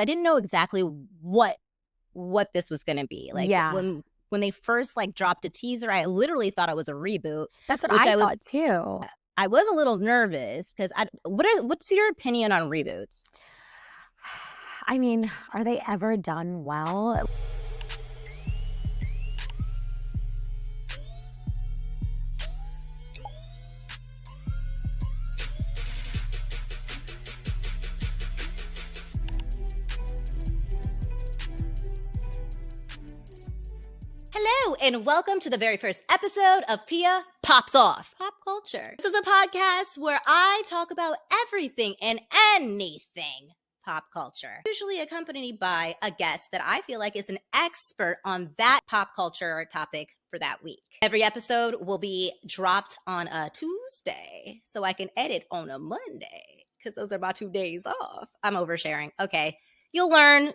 I didn't know exactly what this was going to be. Like when they first like dropped a teaser, I literally thought it was a reboot. That's what I thought too. I was a little nervous because what's your opinion on reboots? I mean, are they ever done well? Hello, and welcome to the very first episode of Pia Pops Off Pop Culture. This is a podcast where I talk about everything and anything pop culture, usually accompanied by a guest that I feel like is an expert on that pop culture topic for that week. Every episode will be dropped on a Tuesday, so I can edit on a Monday, because those are my 2 days off. I'm oversharing. Okay, you'll learn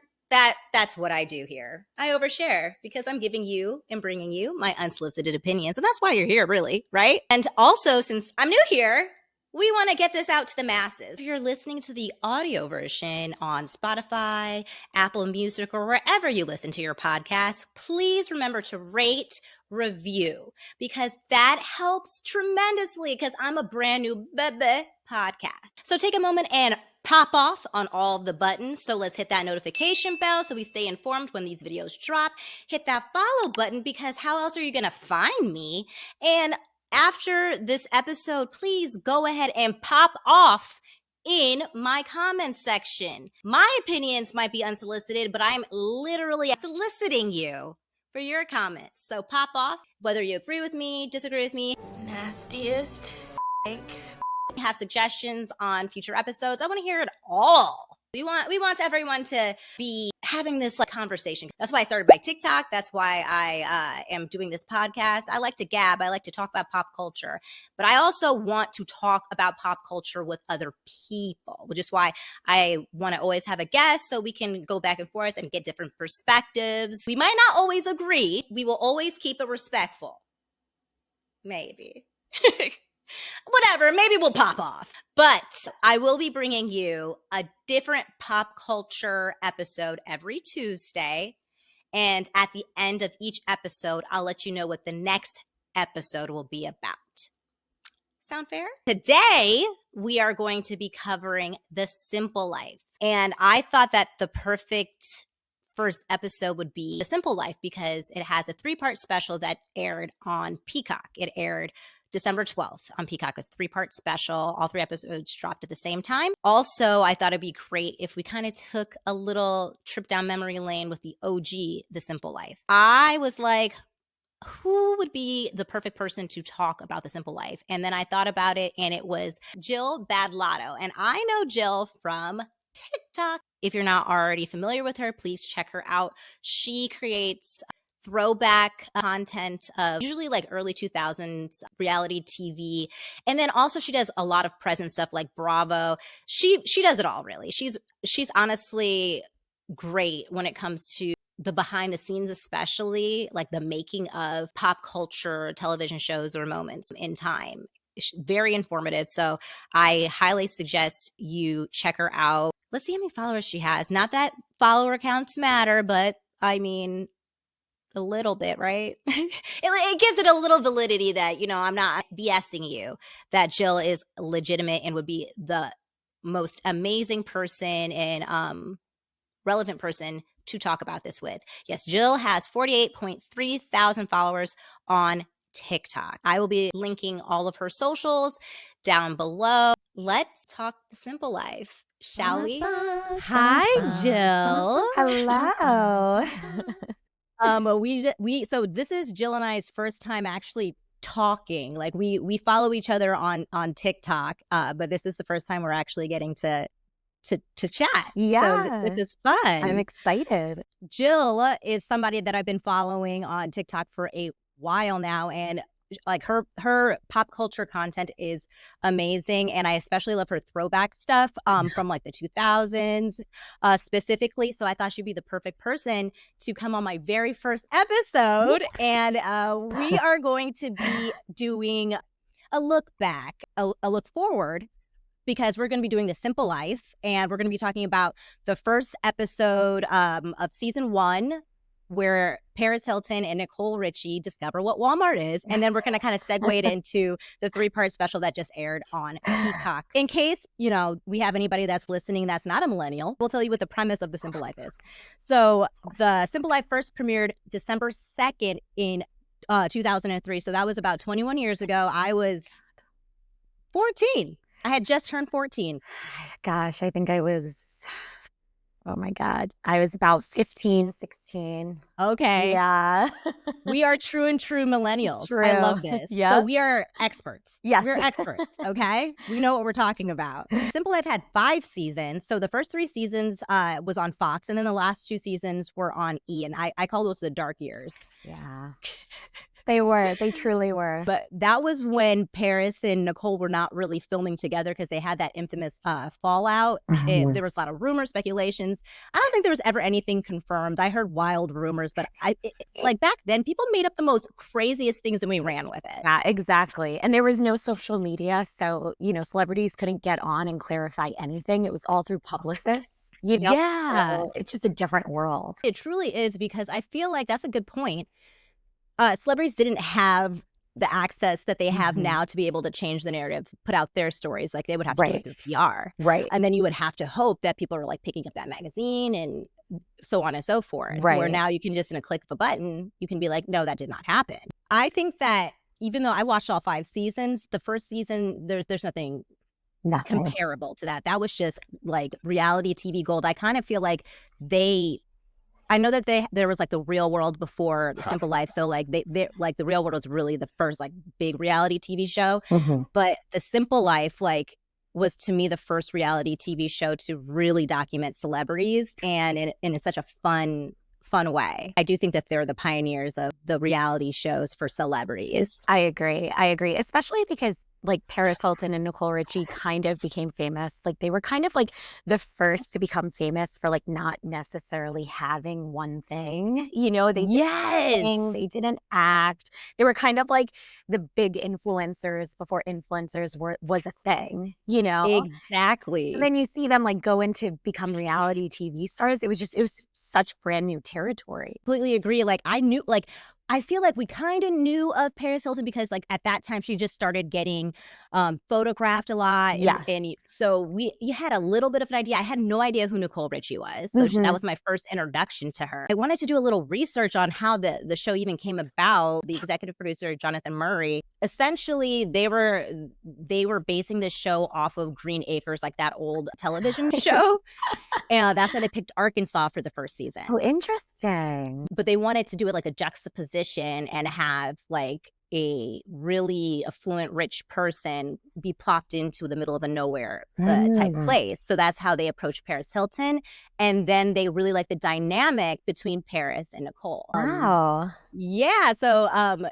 that's what I do here. I overshare because I'm giving you and bringing you my unsolicited opinions. And that's why you're here, really, right? And also, since I'm new here, we want to get this out to the masses. If you're listening to the audio version on Spotify, Apple Music, or wherever you listen to your podcast, please remember to rate, review, because that helps tremendously because I'm a brand new baby podcast. So take a moment and pop off on all the buttons. So let's hit that notification bell so we stay informed when these videos drop. Hit that follow button because how else are you going to find me? And after this episode, please go ahead and pop off in my comments section. My opinions might be unsolicited, but I'm literally soliciting you for your comments. So pop off, whether you agree with me, disagree with me. Nastiest Have suggestions on future episodes. I want to hear it all. We want everyone to be having this like conversation. That's why I started my TikTok. That's why I am doing this podcast. I like to gab. I like to talk about pop culture, but I also want to talk about pop culture with other people, which is why I want to always have a guest so we can go back and forth and get different perspectives. We might not always agree. We will always keep it respectful. Maybe. Whatever, maybe we'll pop off. But I will be bringing you a different pop culture episode every Tuesday. And at the end of each episode, I'll let you know what the next episode will be about. Sound fair? Today, we are going to be covering The Simple Life. And I thought that the perfect first episode would be The Simple Life because it has a 3-part special that aired on Peacock. It aired December 12th on Peacock. It's a 3-part special. All 3 episodes dropped at the same time. Also, I thought it'd be great if we kind of took a little trip down memory lane with the OG, The Simple Life. I was like, who would be the perfect person to talk about The Simple Life? And then I thought about it, and it was Jill Badlotto. And I know Jill from TikTok. If you're not already familiar with her, please check her out. She creates throwback content of usually like early 2000s reality TV. And then also she does a lot of present stuff like Bravo. She does it all, really. She's honestly great when it comes to the behind the scenes, especially like the making of pop culture television shows or moments in time. Very informative. So I highly suggest you check her out. Let's see how many followers she has. Not that follower counts matter, but I mean, a little bit, right? It gives it a little validity that, you know, I'm not BSing you, that Jill is legitimate and would be the most amazing person and relevant person to talk about this with. Yes, Jill has 48.3 thousand followers on TikTok. I will be linking all of her socials down below. Let's talk The Simple Life, shall we? Hi, Jill. Hello. So this is Jill and I's first time actually talking. Like we follow each other on TikTok, but this is the first time we're actually getting to chat. Yeah. So this is fun. I'm excited. Jill is somebody that I've been following on TikTok for a while now, and like her pop culture content is amazing, and I especially love her throwback stuff from like the 2000s specifically. So I thought she'd be the perfect person to come on my very first episode, and we are going to be doing a look back, a look forward, because we're going to be doing The Simple Life, and we're going to be talking about the first episode of season 1, where Paris Hilton and Nicole Richie discover what Walmart is. And then we're going to kind of segue it into the 3-part special that just aired on Peacock. In case, we have anybody that's listening that's not a millennial, we'll tell you what the premise of The Simple Life is. So The Simple Life first premiered December 2nd in 2003. So that was about 21 years ago. I was 14. I had just turned 14. Gosh, I think I was... Oh my God. I was about 15, 16. Okay. Yeah. We are true millennials. True. I love this. Yeah. So we are experts. Yes. We're experts, okay? We know what we're talking about. Simple Life had 5 seasons. So the first 3 seasons was on Fox, and then the last 2 seasons were on E! And I call those the dark years. Yeah. They were. They truly were. But that was when Paris and Nicole were not really filming together because they had that infamous fallout. Mhm. There was a lot of rumors, speculations. I don't think there was ever anything confirmed. I heard wild rumors, but like back then, people made up the most craziest things and we ran with it. Yeah, exactly. And there was no social media. So, celebrities couldn't get on and clarify anything. It was all through publicists. Yeah. So it's just a different world. It truly is, because I feel like that's a good point. Celebrities didn't have the access that they have now to be able to change the narrative, put out their stories. Like they would have to do it through PR. Right. And then you would have to hope that people are like picking up that magazine and so on and so forth. Right. Where now you can just, in a click of a button, you can be like, no, that did not happen. I think that even though I watched all 5 seasons, the first season, there's nothing comparable to that. That was just like reality TV gold. I kind of feel like I know that there was like the Real World before The Simple Life. So like they like the Real World was really the first like big reality TV show. But The Simple Life like was to me the first reality TV show to really document celebrities and in such a fun way. I do think that they're the pioneers of the reality shows for celebrities. I agree. Especially because like Paris Hilton and Nicole Richie kind of became famous. Like they were kind of like the first to become famous for like not necessarily having one thing. They didn't act. They were kind of like the big influencers before influencers was a thing, Exactly. And then you see them like go into become reality TV stars. It was such brand new territory. Completely agree. Like I feel like we kind of knew of Paris Hilton because like at that time she just started getting photographed a lot. And so you had a little bit of an idea. I had no idea who Nicole Richie was. So that was my first introduction to her. I wanted to do a little research on how the show even came about. The executive producer, Jonathan Murray, essentially they were basing this show off of Green Acres, like that old television show. And that's why they picked Arkansas for the first season. Oh, interesting. But they wanted to do it like a juxtaposition and have like a really affluent, rich person be plopped into the middle of a nowhere type place. So that's how they approached Paris Hilton. And then they really like the dynamic between Paris and Nicole. Wow. Yeah. So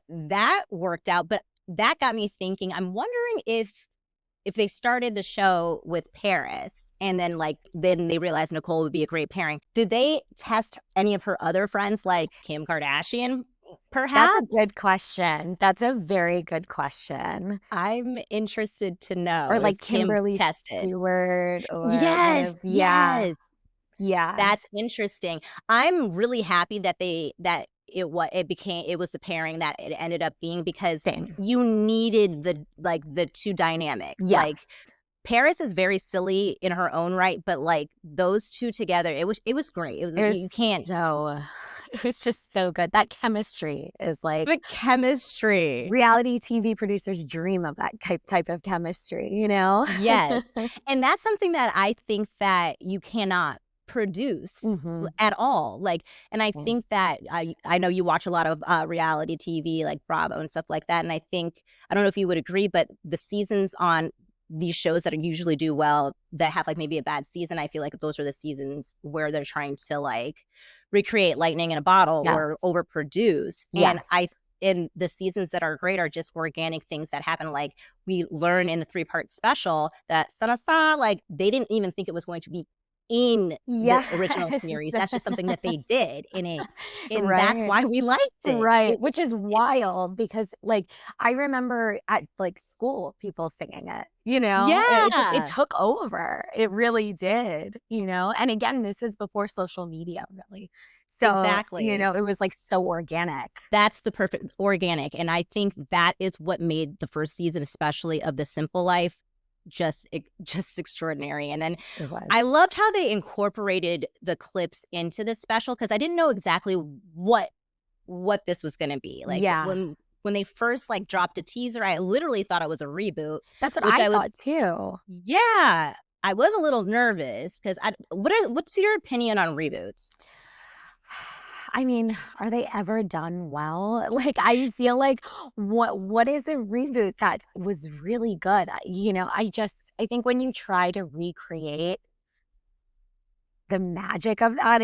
that worked out. But that got me thinking, I'm wondering if they started the show with Paris and then they realized Nicole would be a great pairing, did they test any of her other friends like Kim Kardashian? Perhaps? That's a good question. That's a very good question. I'm interested to know. Or like Kimberly Stewart. Or yes. Yeah. That's interesting. I'm really happy that it was the pairing that it ended up being because you needed the two dynamics. Yes. Like Paris is very silly in her own right, but like those two together, it was great. It was just so good. That chemistry is like the chemistry. Reality TV producers dream of that type of chemistry, Yes. And that's something that I think that you cannot produce at all. And I think that I know you watch a lot of reality TV like Bravo and stuff like that. And I don't know if you would agree, but the seasons on these shows that usually do well that have like maybe a bad season, I feel like those are the seasons where they're trying to like recreate lightning in a bottle or overproduce. And the seasons that are great are just organic things that happen. Like we learn in the 3-part special that Sanasa, like they didn't even think it was going to be in the original Yes. series. That's just something that they did in it. And that's Right. why we liked it. Right. Which is wild because like I remember at like school people singing it, it Yeah, took over. It really did, And again, this is before social media really. So, exactly. it was like so organic. That's the perfect organic. And I think that is what made the first season, especially of The Simple Life, just extraordinary. And then It was. I loved how they incorporated the clips into this special because I didn't know exactly what this was going to be. Like Yeah. when they first like dropped a teaser, I literally thought it was a reboot. That's what which I was thought too. Yeah, I was a little nervous because what's your opinion on reboots? I mean, are they ever done well? Like, I feel like what is a reboot that was really good? I think when you try to recreate the magic of that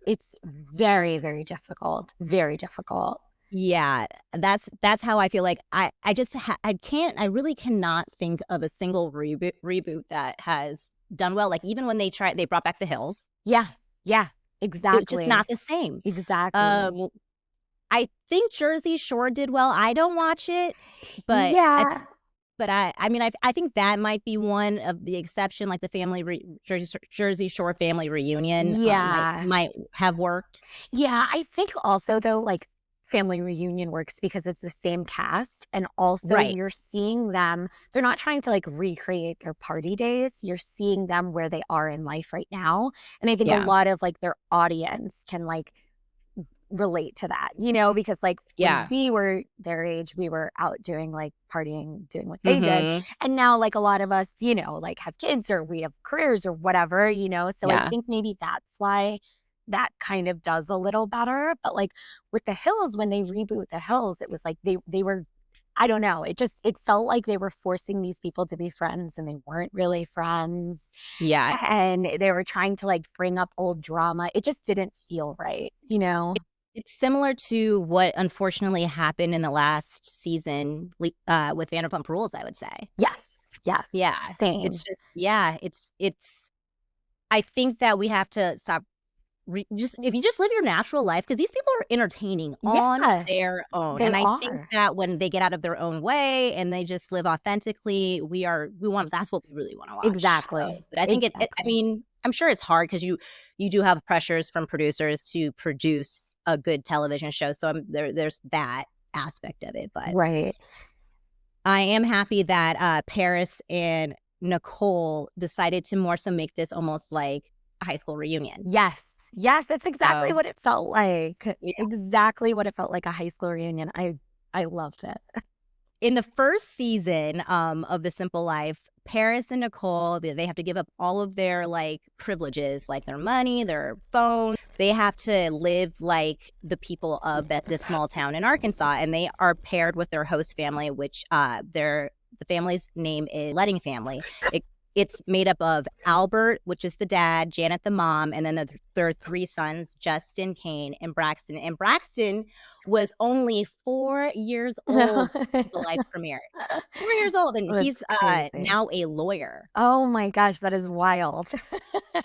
it's very, very difficult. Very difficult. Yeah, that's how I feel. Like I really cannot think of a single reboot that has done well. Like even when they brought back The Hills. Yeah. Yeah. It's just Exactly. not the same. Exactly. I think Jersey Shore did well. I don't watch it, but Yeah. I mean, I think that might be one of the exception, like the Jersey Shore family reunion. Yeah. Might have worked. Yeah. I think also though, like Family Reunion works because it's the same cast, and also Right. you're seeing them. They're not trying to like recreate their party days. You're seeing them where they are in life right now, and I think a Yeah. lot of like their audience can like relate to that, because like Yeah. when we were their age, we were out doing like partying, doing what they did. Mhm. And now like a lot of us, like have kids or we have careers or whatever, so I Yeah. think maybe that's why that kind of does a little better. But like with The Hills, when they reboot The Hills, it was like they were, I don't know, it felt like they were forcing these people to be friends and they weren't really friends. Yeah. And they were trying to like bring up old drama. It just didn't feel right, It's similar to what unfortunately happened in the last season with Vanderpump Rules, I would say. Yes. Yes. Yeah. Same. It's just it's I think that we have to stop if you just live your natural life, because these people are entertaining on their own. They and I are. think that when they get out of their own way and they just live authentically, that's what we really want to watch. Exactly. So, but I think I mean, I'm sure it's hard because you do have pressures from producers to produce a good television show. So there's that aspect of it. But right. I am happy that Paris and Nicole decided to more so make this almost like a high school reunion. Yes. Yes, that's exactly what it felt like. Yeah. Exactly what it felt like, a high school reunion. I loved it. In the first season of The Simple Life, Paris and Nicole, they have to give up all of their like privileges, like their money, their phone. They have to live like the people of this small town in Arkansas, and they are paired with their host family, which the family's name is Letting family. It's made up of Albert, which is the dad, Janet, the mom, and then their three sons, Justin, Kane, and Braxton. And Braxton was only 4 years old when the life premiere. 4 years old, and he's now a lawyer. Oh my gosh, that is wild.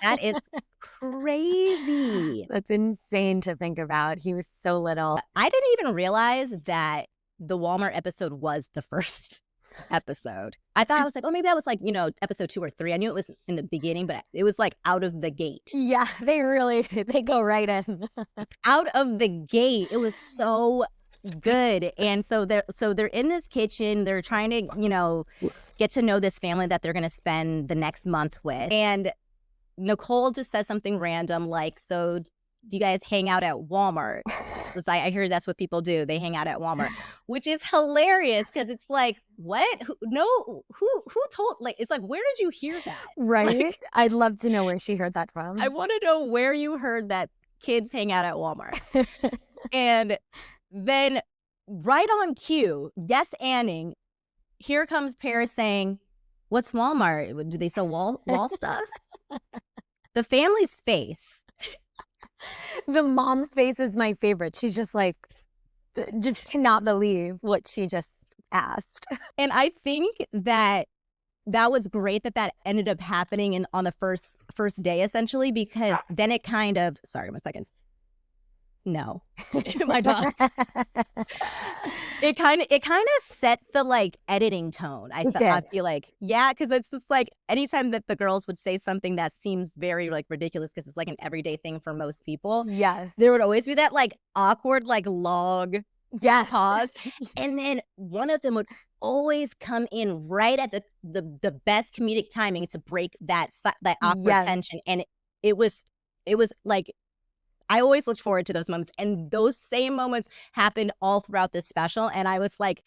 That is crazy. That's insane to think about. He was so little. I didn't even realize that the Walmart episode was the first episode. I thought, I was like, oh, maybe that was like, episode 2 or 3. I knew it was in the beginning, but it was like out of the gate. Yeah, they go right in. Out of the gate. It was so good. And so they're in this kitchen. They're trying to, get to know this family that they're going to spend the next month with. And Nicole just says something random like, so do you guys hang out at Walmart? It's like, I hear that's what people do. They hang out at Walmart, which is hilarious because it's like, what? Who told? Like, it's like, where did you hear that? Right. Like, I'd love to know where she heard that from. I want to know where you heard that kids hang out at Walmart. And then right on cue, yes, Anning, here comes Paris saying, what's Walmart? Do they sell wall stuff? The family's face. The mom's face is my favorite. She's just like, just cannot believe what she just asked. And I think that that was great that ended up happening on the first day, essentially, because then it kind of, sorry, one second. No, my dog. It kind of set the like editing tone. I feel like, yeah, because it's just like anytime that the girls would say something that seems very like ridiculous because it's like an everyday thing for most people. Yes, there would always be that like awkward like log pause, and then one of them would always come in right at the best comedic timing to break that awkward tension, and it was like. I always looked forward to those moments, and those same moments happened all throughout this special, and I was like,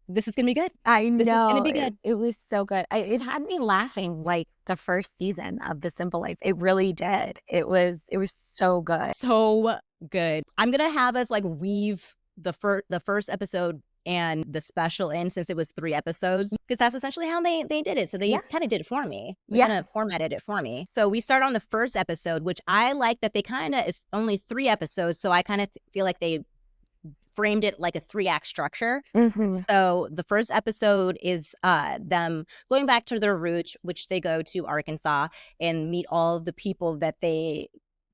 this is gonna be good. I know. This is gonna be good. It was so good. It had me laughing like the first season of The Simple Life. It really did. It was so good. So good. I'm gonna have us like weave the first episode and the special in, since it was 3 episodes, because that's essentially how they did it. So they kind of did it for me. They kind of formatted it for me. So we start on the first episode, which I like that they kind of, it's only 3 episodes. So I kind of feel like they framed it like a 3-act structure. So the first episode is them going back to their roots, which they go to Arkansas and meet all of the people that they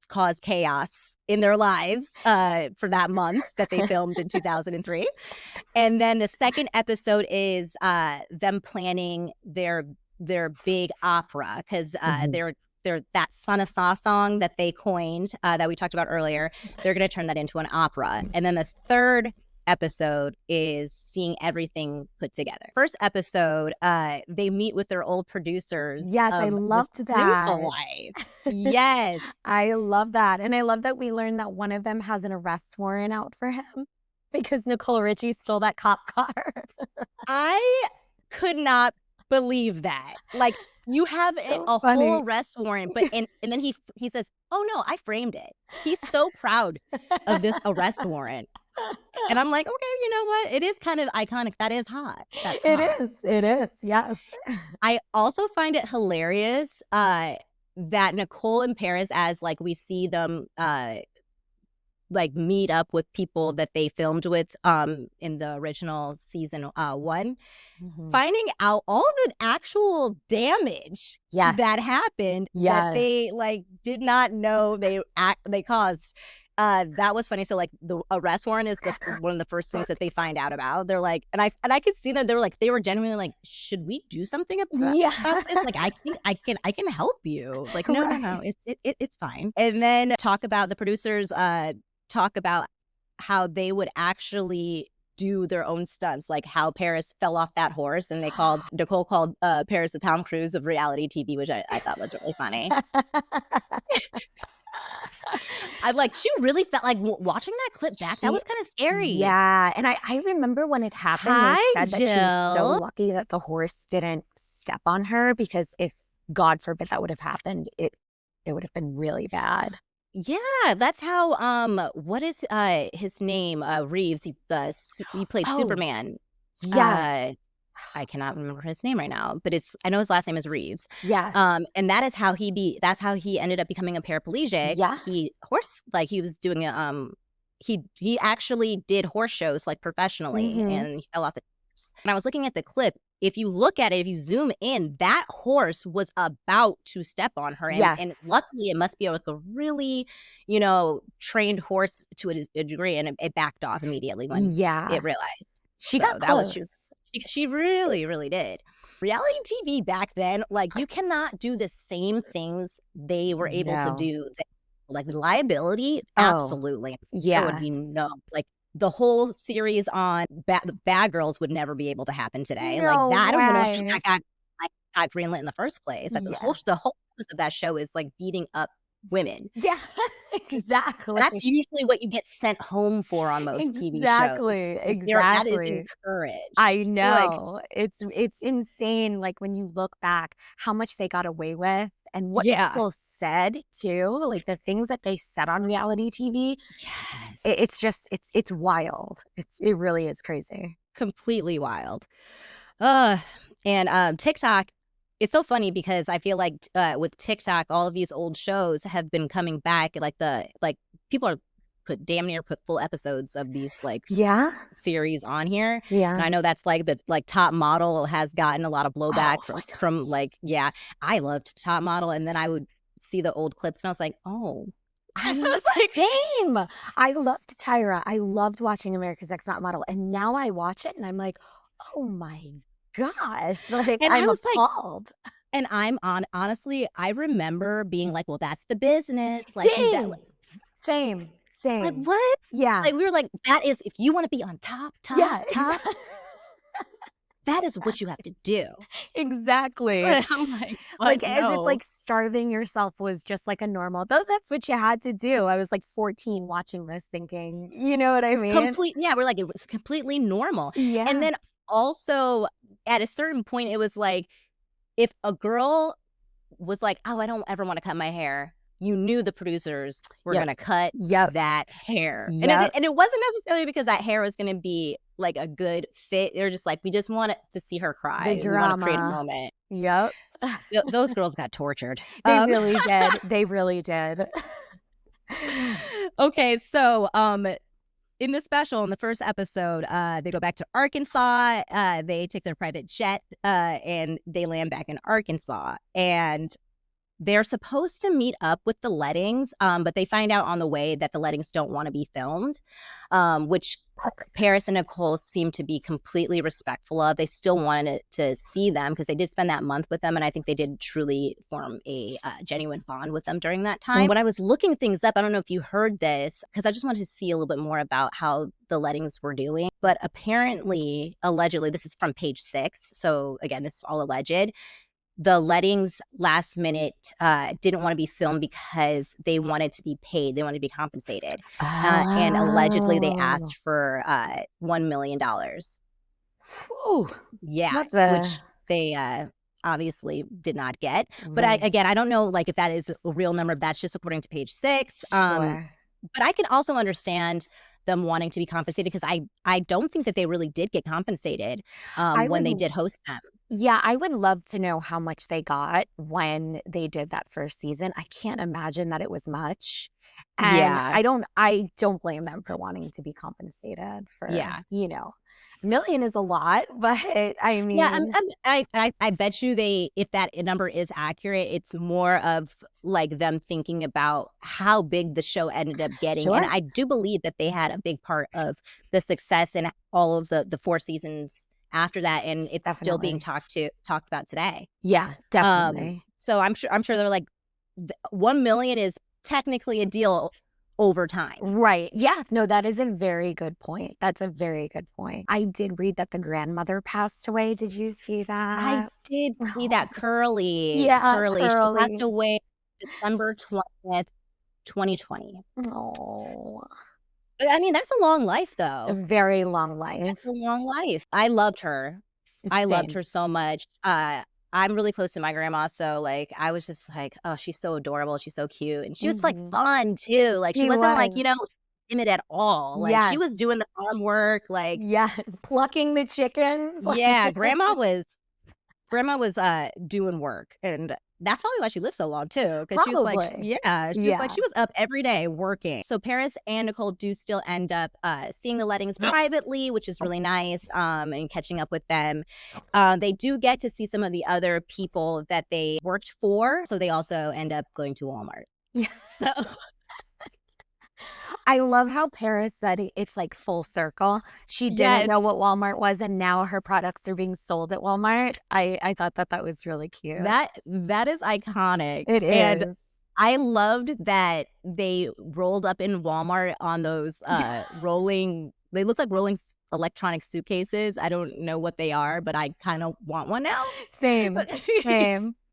cause chaos in their lives for that month that they filmed in 2003. And then the second episode is them planning their big opera, because they're that Son of Saw song that they coined that we talked about earlier. They're going to turn that into an opera. And then the third episode is seeing everything put together. First episode, they meet with their old producers. Yes, I loved that. Life. Yes. I love that. And I love that we learned that one of them has an arrest warrant out for him because Nicole Richie stole that cop car. I could not believe that. Like, you have a whole arrest warrant, but and then he says, "Oh no, I framed it." He's so proud of this arrest warrant. And I'm like, okay, you know what? It is kind of iconic. That is hot. It is. Yes. I also find it hilarious that Nicole and Paris, as like we see them like meet up with people that they filmed with in the original season 1, finding out all the actual damage that happened that they like did not know they caused. That was funny. So like the arrest warrant is one of the first things that they find out about. They're like, and I could see that they were genuinely like, should we do something about this? Like, I think I can help you. Like, no, it's fine. And then talk about the producers. Talk about how they would actually do their own stunts, like how Paris fell off that horse, and Nicole called Paris the Tom Cruise of reality TV, which I thought was really funny. She really felt like watching that clip back. That was kind of scary. Yeah. And I remember when it happened, they said that she was so lucky that the horse didn't step on her, because if, God forbid, that would have happened, it would have been really bad. Yeah, that's how what is his name? Reeves. He played Superman. Yes. I cannot remember his name right now, but I know his last name is Reeves. Yes. And that's how he ended up becoming a paraplegic. Yeah. He was doing he actually did horse shows like professionally, and he fell off a horse. And I was looking at the clip. If you look at it, if you zoom in, that horse was about to step on her. And luckily, it must be like a really, trained horse to a degree. And it backed off immediately when it realized. She got close. She really, really did. Reality TV back then, like, you cannot do the same things they were able to do. Like, liability, absolutely. Yeah. There would be like, the whole series on Bad Girls would never be able to happen today. No like that, I don't know way. if that got greenlit in the first place. Like, the whole purpose of that show is like beating up women. Yeah, exactly. That's usually what you get sent home for on most TV shows. Exactly. That is encouraged. I know. It's insane. Like, when you look back, how much they got away with and what people said too. Like, the things that they said on reality TV. Yes. It's wild. It really is crazy. Completely wild. And TikTok. It's so funny because I feel like with TikTok, all of these old shows have been coming back. Like people are damn near put full episodes of these like Yeah. series on here. Yeah. And I know that's like the like Top Model has gotten a lot of blowback from like, yeah, I loved Top Model. And then I would see the old clips and I was like, oh, I was like, same. I loved Tyra. I loved watching America's Next Top Model. And now I watch it and I'm like, oh my gosh. Like, and I'm I was appalled. like, and honestly, I remember being like, well, that's the business. Like, Same. Like, what? Yeah. Like, we were like, that is, if you want to be on top, Exactly. that is what you have to do. Exactly. I'm like, as if like starving yourself was just like a normal, though that's what you had to do. I was like 14 watching this thinking, you know what I mean? Yeah, we're like, it was completely normal. Yeah. And then also at a certain point, it was like, if a girl was like, oh, I don't ever want to cut my hair, you knew the producers were going to cut that hair. And it wasn't necessarily because that hair was going to be like a good fit. They were just like, we just wanted to see her cry. The drama. We want to create a moment. Yep. Those girls got tortured. They really did. They really did. Okay, so in the special, in the first episode, they go back to Arkansas. They take their private jet and they land back in Arkansas. And they're supposed to meet up with the Lettings, but they find out on the way that the Lettings don't want to be filmed, which Paris and Nicole seem to be completely respectful of. They still wanted to see them because they did spend that month with them, and I think they did truly form a genuine bond with them during that time. When I was looking things up, I don't know if you heard this, because I just wanted to see a little bit more about how the Lettings were doing, but apparently, allegedly, this is from page 6, so again, this is all alleged, the Lettings last minute didn't want to be filmed because they wanted to be paid. They wanted to be compensated. And allegedly they asked for $1 million. Ooh, yeah, which they obviously did not get. But I don't know like if that is a real number. That's just according to page 6. But I can also understand them wanting to be compensated because I don't think that they really did get compensated when they did host them. Yeah, I would love to know how much they got when they did that first season. I can't imagine that it was much. And I don't blame them for wanting to be compensated for, you know, $1 million is a lot, but I mean, I bet you if that number is accurate, it's more of like them thinking about how big the show ended up getting. And I do believe that they had a big part of the success in all of the 4 seasons after that, and it's still being talked about today. Yeah, definitely. So I'm sure they're like, 1 million is technically a deal over time. Right. Yeah. No, that is a very good point. That's a very good point. I did read that the grandmother passed away. Did you see that? I did see that. Curly. Yeah, Curly. She passed away December 20th, 2020. Oh. I mean, that's a long life, though. A very long life. That's a long life. I loved her. I loved her so much. I'm really close to my grandma, so like I was just like, oh, she's so adorable. She's so cute, and she was like fun too. Like she wasn't like timid at all. Like she was doing the farm work. Like plucking the chickens. Yeah, grandma was doing work, and that's probably why she lived so long too. Because she was like, she was up every day working. So Paris and Nicole do still end up seeing the Lettings privately, which is really nice, and catching up with them. They do get to see some of the other people that they worked for. So they also end up going to Walmart. Yeah. So I love how Paris said it's like full circle. She didn't know what Walmart was, and now her products are being sold at Walmart. I thought that was really cute. That is iconic. It is. And I loved that they rolled up in Walmart on those rolling. They look like rolling electronic suitcases. I don't know what they are, but I kind of want one now. Same.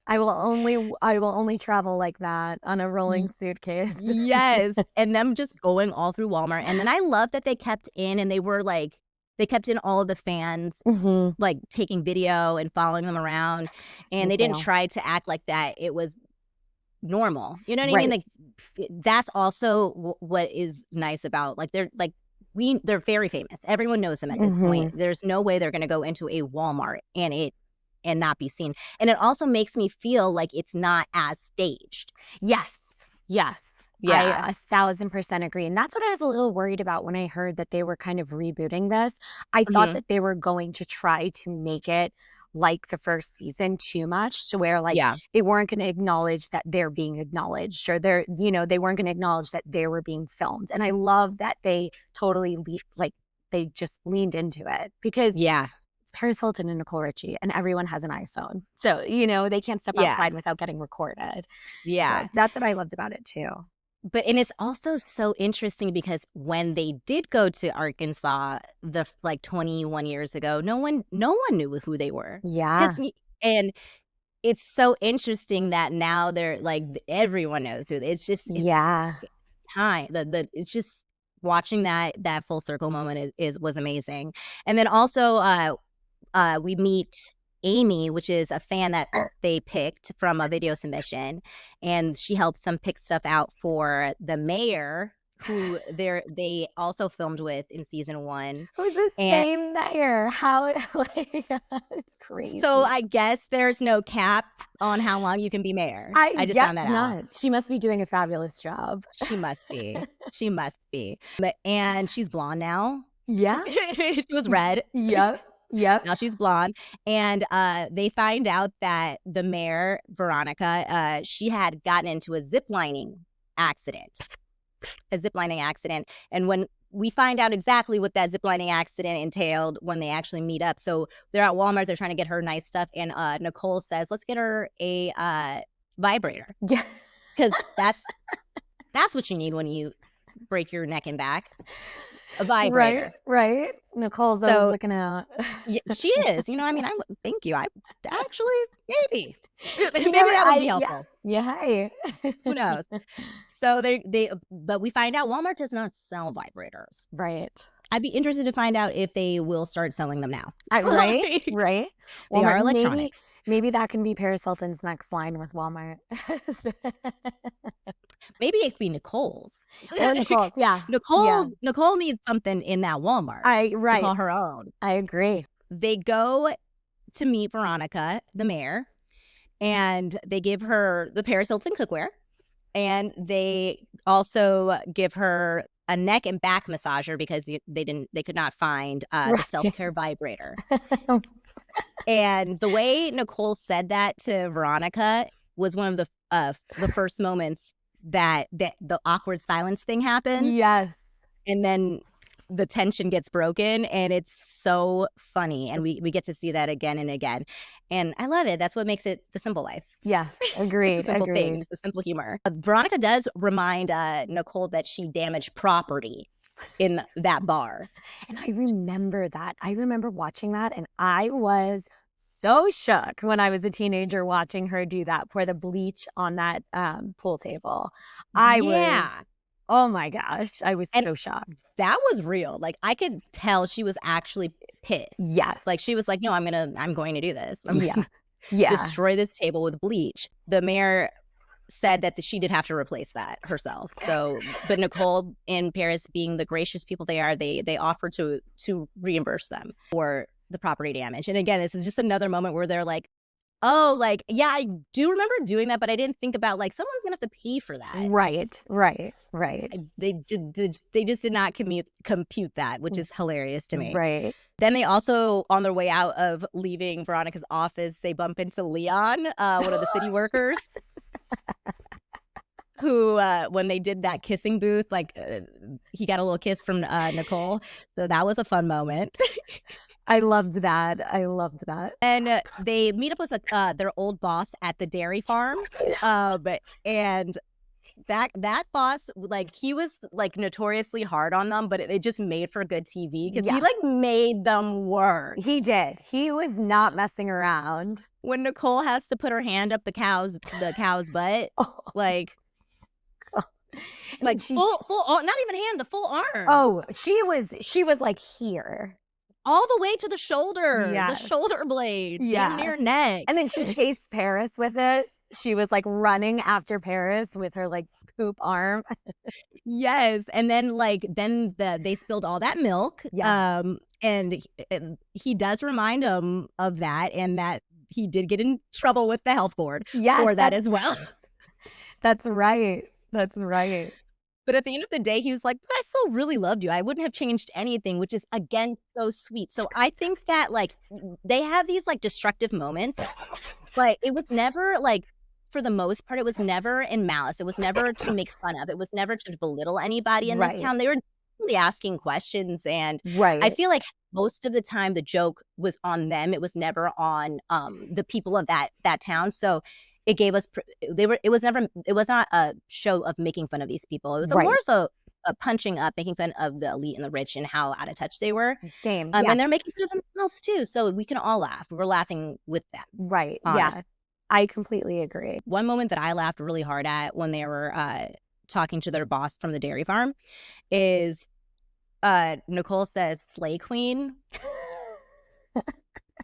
I will only travel like that on a rolling suitcase. Yes. And them just going all through Walmart. And then I love that they kept in all of the fans like taking video and following them around. And they didn't try to act like that it was normal. You know what I mean? Like that's also what is nice about they're very famous. Everyone knows them at this point. There's no way they're going to go into a Walmart and not be seen. And it also makes me feel like it's not as staged. Yes. Yeah. I 1,000% agree. And that's what I was a little worried about when I heard that they were kind of rebooting this. I thought Mhm. that they were going to try to make it like the first season too much, to where like Yeah. they weren't going to acknowledge that they're being acknowledged, or they're, they weren't going to acknowledge that they were being filmed. And I love that they totally they just leaned into it, because Yeah. it's Paris Hilton and Nicole Richie, and everyone has an iPhone. So, they can't step Yeah. outside without getting recorded. So Yeah. that's what I loved about it too. And it's also so interesting because when they did go to Arkansas, the like 21 years ago, no one knew who they were. Yeah. And it's so interesting that now they're like, everyone knows who it's Yeah. time. It's just watching that full circle moment was amazing. And then also we meet Amy, which is a fan that they picked from a video submission, and she helps them pick stuff out for the mayor, who they also filmed with in season 1. Who's the same mayor? How it's crazy. So I guess there's no cap on how long you can be mayor. I just found that out. She must be doing a fabulous job. She must be. She must be. And she's blonde now. Yeah. She was red. Yep. Now she's blonde. And they find out that the mayor, Veronica, she had gotten into a ziplining accident. And when we find out exactly what that ziplining accident entailed when they actually meet up. So they're at Walmart, they're trying to get her nice stuff. And Nicole says, let's get her a vibrator. Yeah. Because that's what you need when you break your neck and back. A vibrator. Right. Nicole's always looking out. Yeah, she is. I thank you. I actually, maybe that would be helpful. Yeah. Who knows? So but we find out Walmart does not sell vibrators. Right. I'd be interested to find out if they will start selling them now. Right. They are electronics. Maybe that can be Paris Hilton's next line with Walmart. Maybe it could be Nicole's. Or Nicole's, yeah. Nicole needs something in that Walmart to call her own. I agree. They go to meet Veronica, the mayor, and they give her the Paris Hilton cookware, and they also give her a neck and back massager because they could not find the self-care vibrator. And the way Nicole said that to Veronica was one of the first moments that the awkward silence thing happens. Yes. And then the tension gets broken, and it's so funny. And we get to see that again and again. And I love it. That's what makes it the simple life. Yes, agreed. The simple things, the simple humor. Veronica does remind Nicole that she damaged property in that bar. And I remember that. I remember watching that, and I was so shook when I was a teenager watching her do that, pour the bleach on that pool table. Oh my gosh, I was so shocked. That was real. Like, I could tell she was actually pissed. Yes. Like, she was like, no, I'm going to do this. I'm gonna Yeah. destroy this table with bleach. The mayor said that she did have to replace that herself. So, but Nicole and Paris, being the gracious people they are, they offered to reimburse them for the property damage. And again, this is just another moment where they're like, oh, like, yeah, I do remember doing that, but I didn't think about, like, someone's gonna have to pay for that. Right. They just did not compute that, which is hilarious to me. Right. Then they also, on their way out of leaving Veronica's office, they bump into Leon, one of the city workers, who, when they did that kissing booth, like, he got a little kiss from Nicole. So that was a fun moment. I loved that. And they meet up with their old boss at the dairy farm. And that boss, like, he was like notoriously hard on them, but it just made for good TV because he like made them work. He did. He was not messing around. When Nicole has to put her hand up the cow's butt, like full not even hand, the full arm. Oh, she was like here. All the way to the shoulder, the shoulder blade, damn near neck. And then she chased Paris with it. She was like running after Paris with her like poop arm. Yes. And then they spilled all that milk. Yeah. And he does remind him of that, and that he did get in trouble with the health board for that as well. That's right. That's right. But at the end of the day, he was like, but I still really loved you. I wouldn't have changed anything, which is, again, so sweet. So I think that, like, they have these, like, destructive moments, but it was never, like, for the most part, it was never in malice. It was never to make fun of. It was never to belittle anybody in this town. They were really asking questions, and I feel like most of the time the joke was on them. It was never on the people of that town. So it gave us it was not a show of making fun of these people. It was more so a punching up, making fun of the elite and the rich and how out of touch they were. Same. And they're making fun of themselves too. So we can all laugh. We're laughing with them. Right. Honestly. Yeah. I completely agree. One moment that I laughed really hard at when they were talking to their boss from the dairy farm is Nicole says "Slay Queen"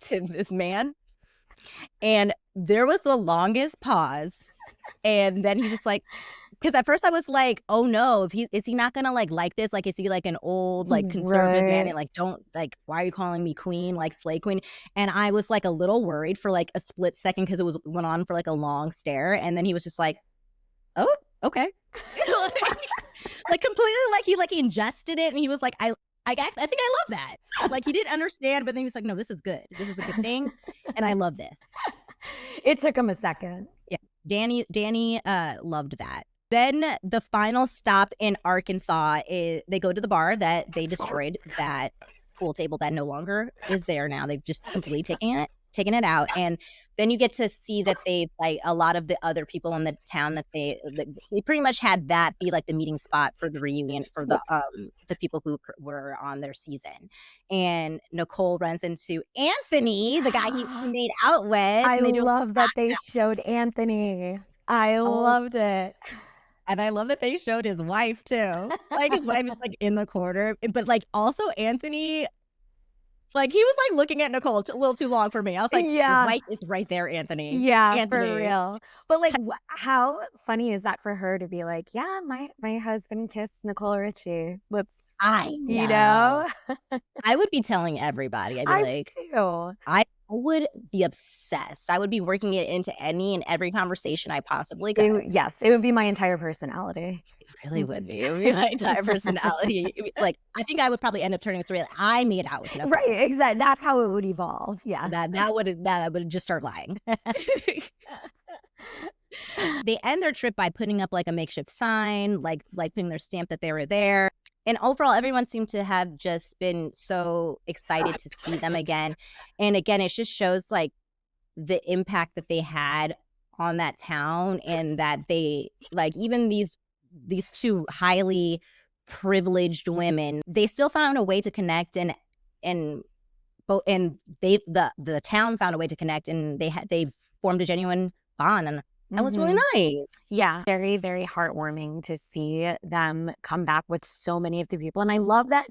to this man. And there was the longest pause. And then he's just like, because at first I was like, oh no, is he not gonna like this? Like, is he like an old, like conservative man? And like, don't, like, why are you calling me queen? Like, slay queen. And I was like a little worried for like a split second because it went on for like a long stare. And then he was just like, oh, okay. like completely like he ingested it. And he was like, I think I love that. Like, he didn't understand, but then he was like, no, this is good. This is a good thing. And I love this. It took him a second. Yeah. Danny loved that. Then the final stop in Arkansas is they go to the bar that they destroyed, that pool table that no longer is there now. They've just completely taken it out. And then you get to see that they, like, a lot of the other people in the town that they pretty much had that be like the meeting spot for the reunion for the people who were on their season. And Nicole runs into Anthony, the guy he made out with. I love that they showed Anthony. I loved it. And I love that they showed his wife too. Like, his wife is like in the corner, but like also Anthony, like, he was like looking at Nicole a little too long for me. I was like, your wife is right there, Anthony. Yeah, Anthony. for real. But like, how funny is that for her to be like, yeah, my husband kissed Nicole Richie. You know? I would be telling everybody. I'd be like, too. I would be obsessed. I would be working it into any and every conversation I possibly could. Yes, it would be my entire personality. It really would be. It would be my entire personality. Like, I think I would probably end up turning this real. I made out with Nicole. Right, exactly. That's how it would evolve. Yeah. That would just start lying. They end their trip by putting up like a makeshift sign, like putting their stamp that they were there. And overall, everyone seemed to have just been so excited to see them again. And again, it just shows like the impact that they had on that town, and that they, like, even these two highly privileged women, they still found a way to connect, and the town found a way to connect, and they formed a genuine bond. And that was really nice. Yeah. Very, very heartwarming to see them come back with so many of the people. And I love that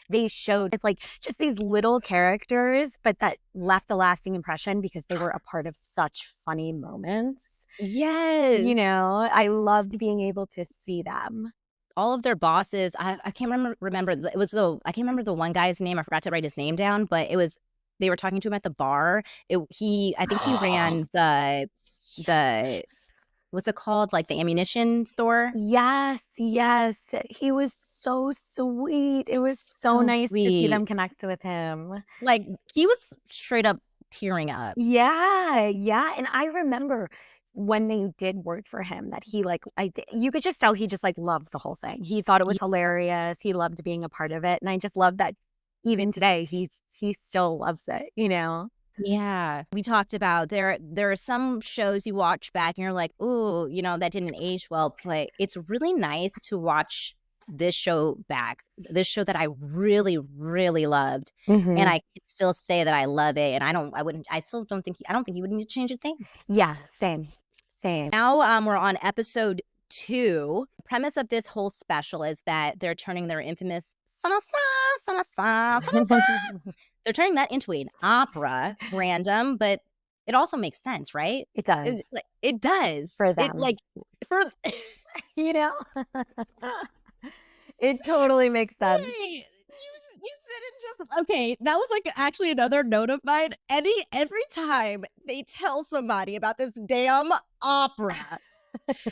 they showed like just these little characters, but that left a lasting impression because they were a part of such funny moments. Yes. You know, I loved being able to see them. All of their bosses, I can't remember. It was I can't remember the one guy's name. I forgot to write his name down, but it was, they were talking to him at the bar. I think he ran the what's it called? Like the ammunition store? Yes. He was so sweet. It was so nice to see them connect with him. Like, he was straight up tearing up. Yeah. And I remember when they did work for him that he you could just tell he just like loved the whole thing. He thought it was hilarious. He loved being a part of it. And I just love that even today he still loves it, you know? Yeah. We talked about there are some shows you watch back and you're like, ooh, you know, that didn't age well, but it's really nice to watch this show back. This show that I really, really loved. And I can still say that I love it. And I don't think you would need to change a thing. Yeah, same. Now we're on episode 2. The premise of this whole special is that they're turning their infamous they're turning that into an opera. Random, but it also makes sense, right? It does. It does. For them. You know? It totally makes sense. You said it just okay. That was like actually another note of mine. Every time they tell somebody about this damn opera,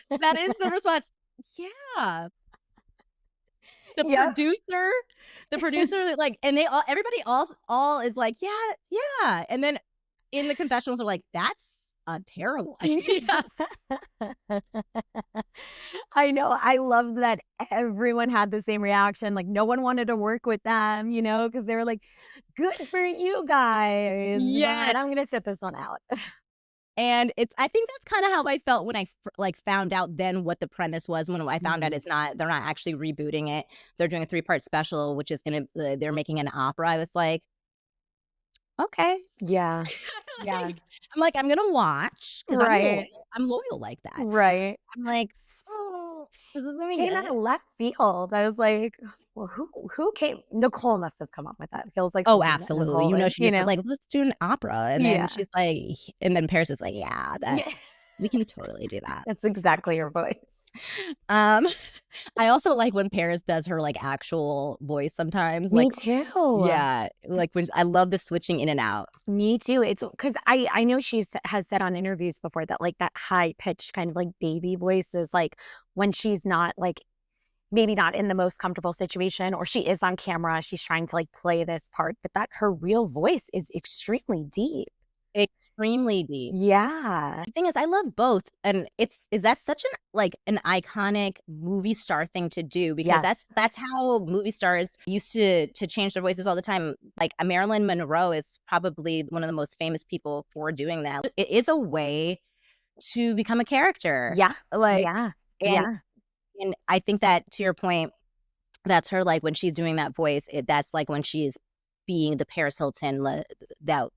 that is the response. Yeah. The Yep. producer, the producer, like, and they all, everybody all is like, yeah, yeah. And then in the confessionals are like, that's a terrible idea. I know. I love that everyone had the same reaction. Like, no one wanted to work with them, because they were like, good for you guys. Yeah. But I'm going to sit this one out. And I think that's kind of how I felt when I like found out then what the premise was. When I found out they're not actually rebooting it. They're doing a 3-part special, which is they're making an opera. I was like, okay. Yeah. Like, Yeah. I'm like, I'm gonna watch because Right. I'm loyal like that. Right. I'm like, oh, this is gonna be Came out good. of left field. I was like, well, who came? Nicole must have come up with that. Feels like Oh, something that absolutely. Nicole She just know? like, let's do an opera. And then Yeah. she's like, and then Paris is like, yeah, that we can totally do that. That's exactly your voice. I also like when Paris does her like actual voice sometimes. Me Like, too. yeah, like when I love the switching in and out. Me too. It's because I know has said on interviews before that like that high pitched kind of like baby voice is like when she's not like maybe not in the most comfortable situation, or she is on camera, she's trying to like play this part, but that her real voice is extremely deep. Extremely deep. Yeah. The thing is, I love both, and that's such an iconic movie star thing to do, because that's how movie stars used to change their voices all the time. Like Marilyn Monroe is probably one of the most famous people for doing that. It is a way to become a character. Yeah. Like, yeah. And, yeah. And I think that, to your point, that's her, like, when she's doing that voice, that's like when she's being the Paris Hilton that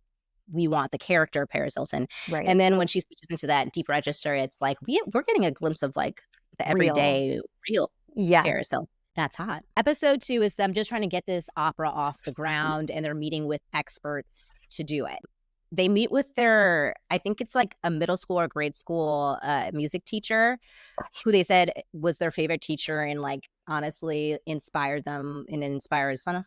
we want, the character Paris Hilton. Right. And then when she switches into that deep register, it's like we're getting a glimpse of like the everyday real Paris Hilton. That's hot. Episode 2 is them just trying to get this opera off the ground, and they're meeting with experts to do it. They meet with their, I think it's like a middle school or grade school music teacher, who they said was their favorite teacher and like honestly inspired them and inspires Sana.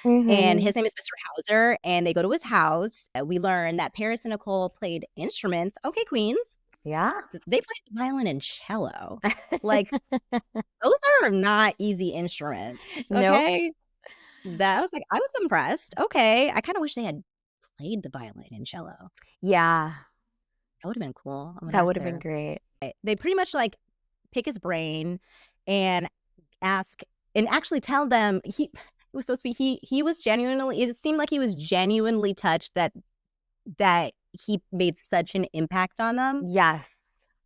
And his name is Mr. Hauser, and they go to his house. We learn that Paris and Nicole played instruments. Okay, queens. Yeah. They played the violin and cello. Like, those are not easy instruments. Okay. Nope. That was like, I was impressed. Okay. I kind of wish they had played the violin and cello. Yeah. That would have been cool. That would have been great. They pretty much like pick his brain and ask and actually tell them it was so sweet. He was genuinely, it seemed like he was genuinely touched that he made such an impact on them. Yes.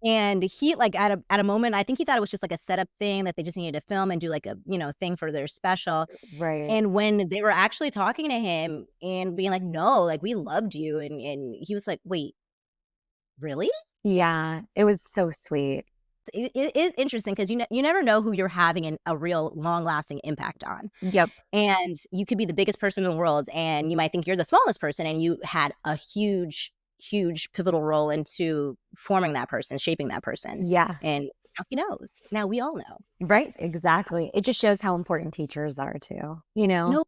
And he, like, at a moment, I think he thought it was just like a setup thing that they just needed to film and do like a, thing for their special. Right. And when they were actually talking to him and being like, no, like, we loved you. And he was like, wait, really? Yeah. It was so sweet. It is interesting because you never know who you're having a real long-lasting impact on. Yep. And you could be the biggest person in the world, and you might think you're the smallest person, and you had a huge pivotal role into forming that person, shaping that person. Yeah. And now he knows. Now we all know. Right. Exactly. It just shows how important teachers are too, No,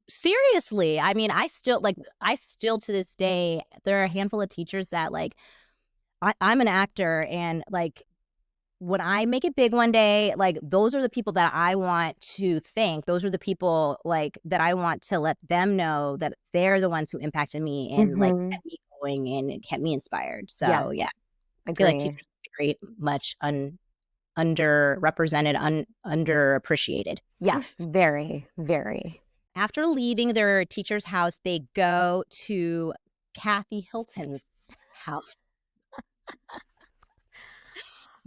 seriously. I mean, I still to this day, there are a handful of teachers that like, I'm an actor, and like, when I make it big one day, like, those are the people that I want to thank. Those are the people like that I want to let them know that they're the ones who impacted me and like kept me going and kept me inspired. So yeah, I feel like teachers are very much underrepresented, underappreciated. Yes, very, very. After leaving their teacher's house, they go to Kathy Hilton's house.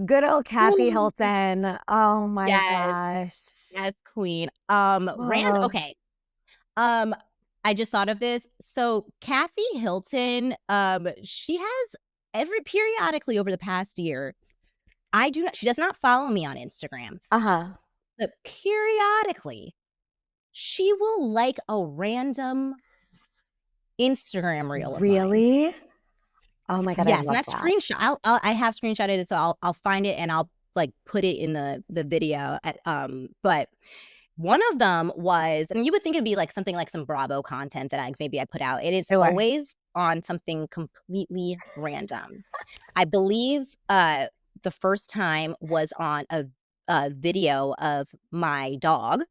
Good old Kathy Hilton. Oh my gosh. Yes, queen. Okay. I just thought of this. So Kathy Hilton, she has periodically over the past year, she does not follow me on Instagram. But periodically, she will like a random Instagram reel. Really? Oh my god! Yes, and I've screenshot. I have screenshotted it, so I'll find it and I'll like put it in the video. But one of them was, and you would think it'd be like something like some Bravo content that maybe I put out. It is always on something completely random. I believe the first time was on a video of my dog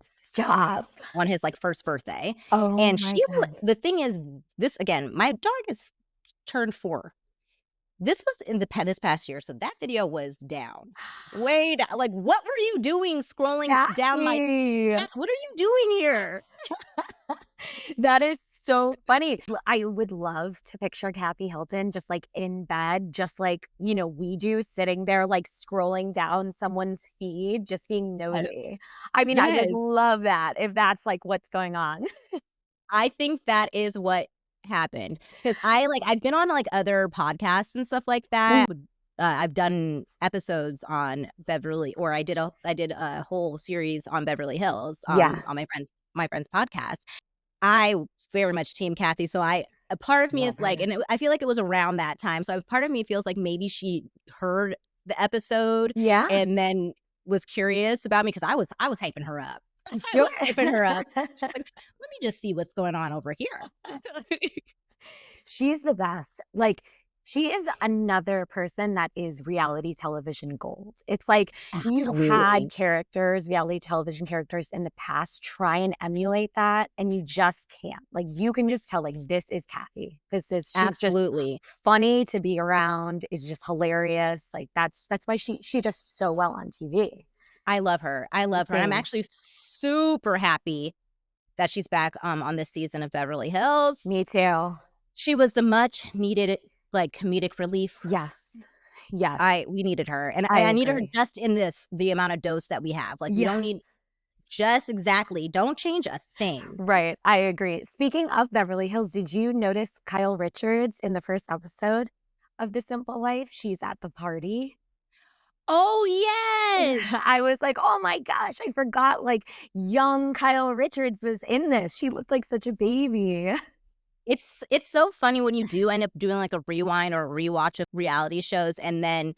Stop. on his like first birthday. Oh And my God. the thing is, this again, my dog is turned 4. This was in this past year, so that video was down, way down. Like, what were you doing scrolling down my? Kathy. What are you doing here? That is so funny. I would love to picture Kathy Hilton just like in bed, just like, you know, we do, sitting there like scrolling down someone's feed, just being nosy. I mean, I would Yes, love that if that's like what's going on. I think that is what happened because I've been on like other podcasts and stuff like that. I've done episodes on Beverly, or I did a whole series on Beverly Hills Yeah. on my friend's podcast. I very much team Kathy, so a part of me Love is like, her. and I feel like it was around that time, so a part of me feels like maybe she heard the episode Yeah. and then was curious about me because I was hyping her up. I Sure. was hyping her up. She's like, let me just see what's going on over here. She's the best. Like, she is another person that is reality television gold. It's like you've Absolutely. had characters, reality television characters in the past try and emulate that, and you just can't. Like, you can just tell, like, this is Kathy. She's just Absolutely. funny to be around, is just hilarious. Like, that's why she does so well on TV. I love her. I love her. And I'm Same. actually super happy that she's back on this season of Beverly Hills. Me too. She was the much needed like comedic relief. Yes. Yes. We needed her. And I I needed her agree. just in the amount of dose that we have. Like, you Yeah. don't need just exactly. Don't change a thing. Right. I agree. Speaking of Beverly Hills, did you notice Kyle Richards in the first episode of The Simple Life? She's at the party. Oh, yes. I was like, oh my gosh, I forgot like young Kyle Richards was in this. She looked like such a baby. It's so funny when you do end up doing like a rewind or a rewatch of reality shows, and then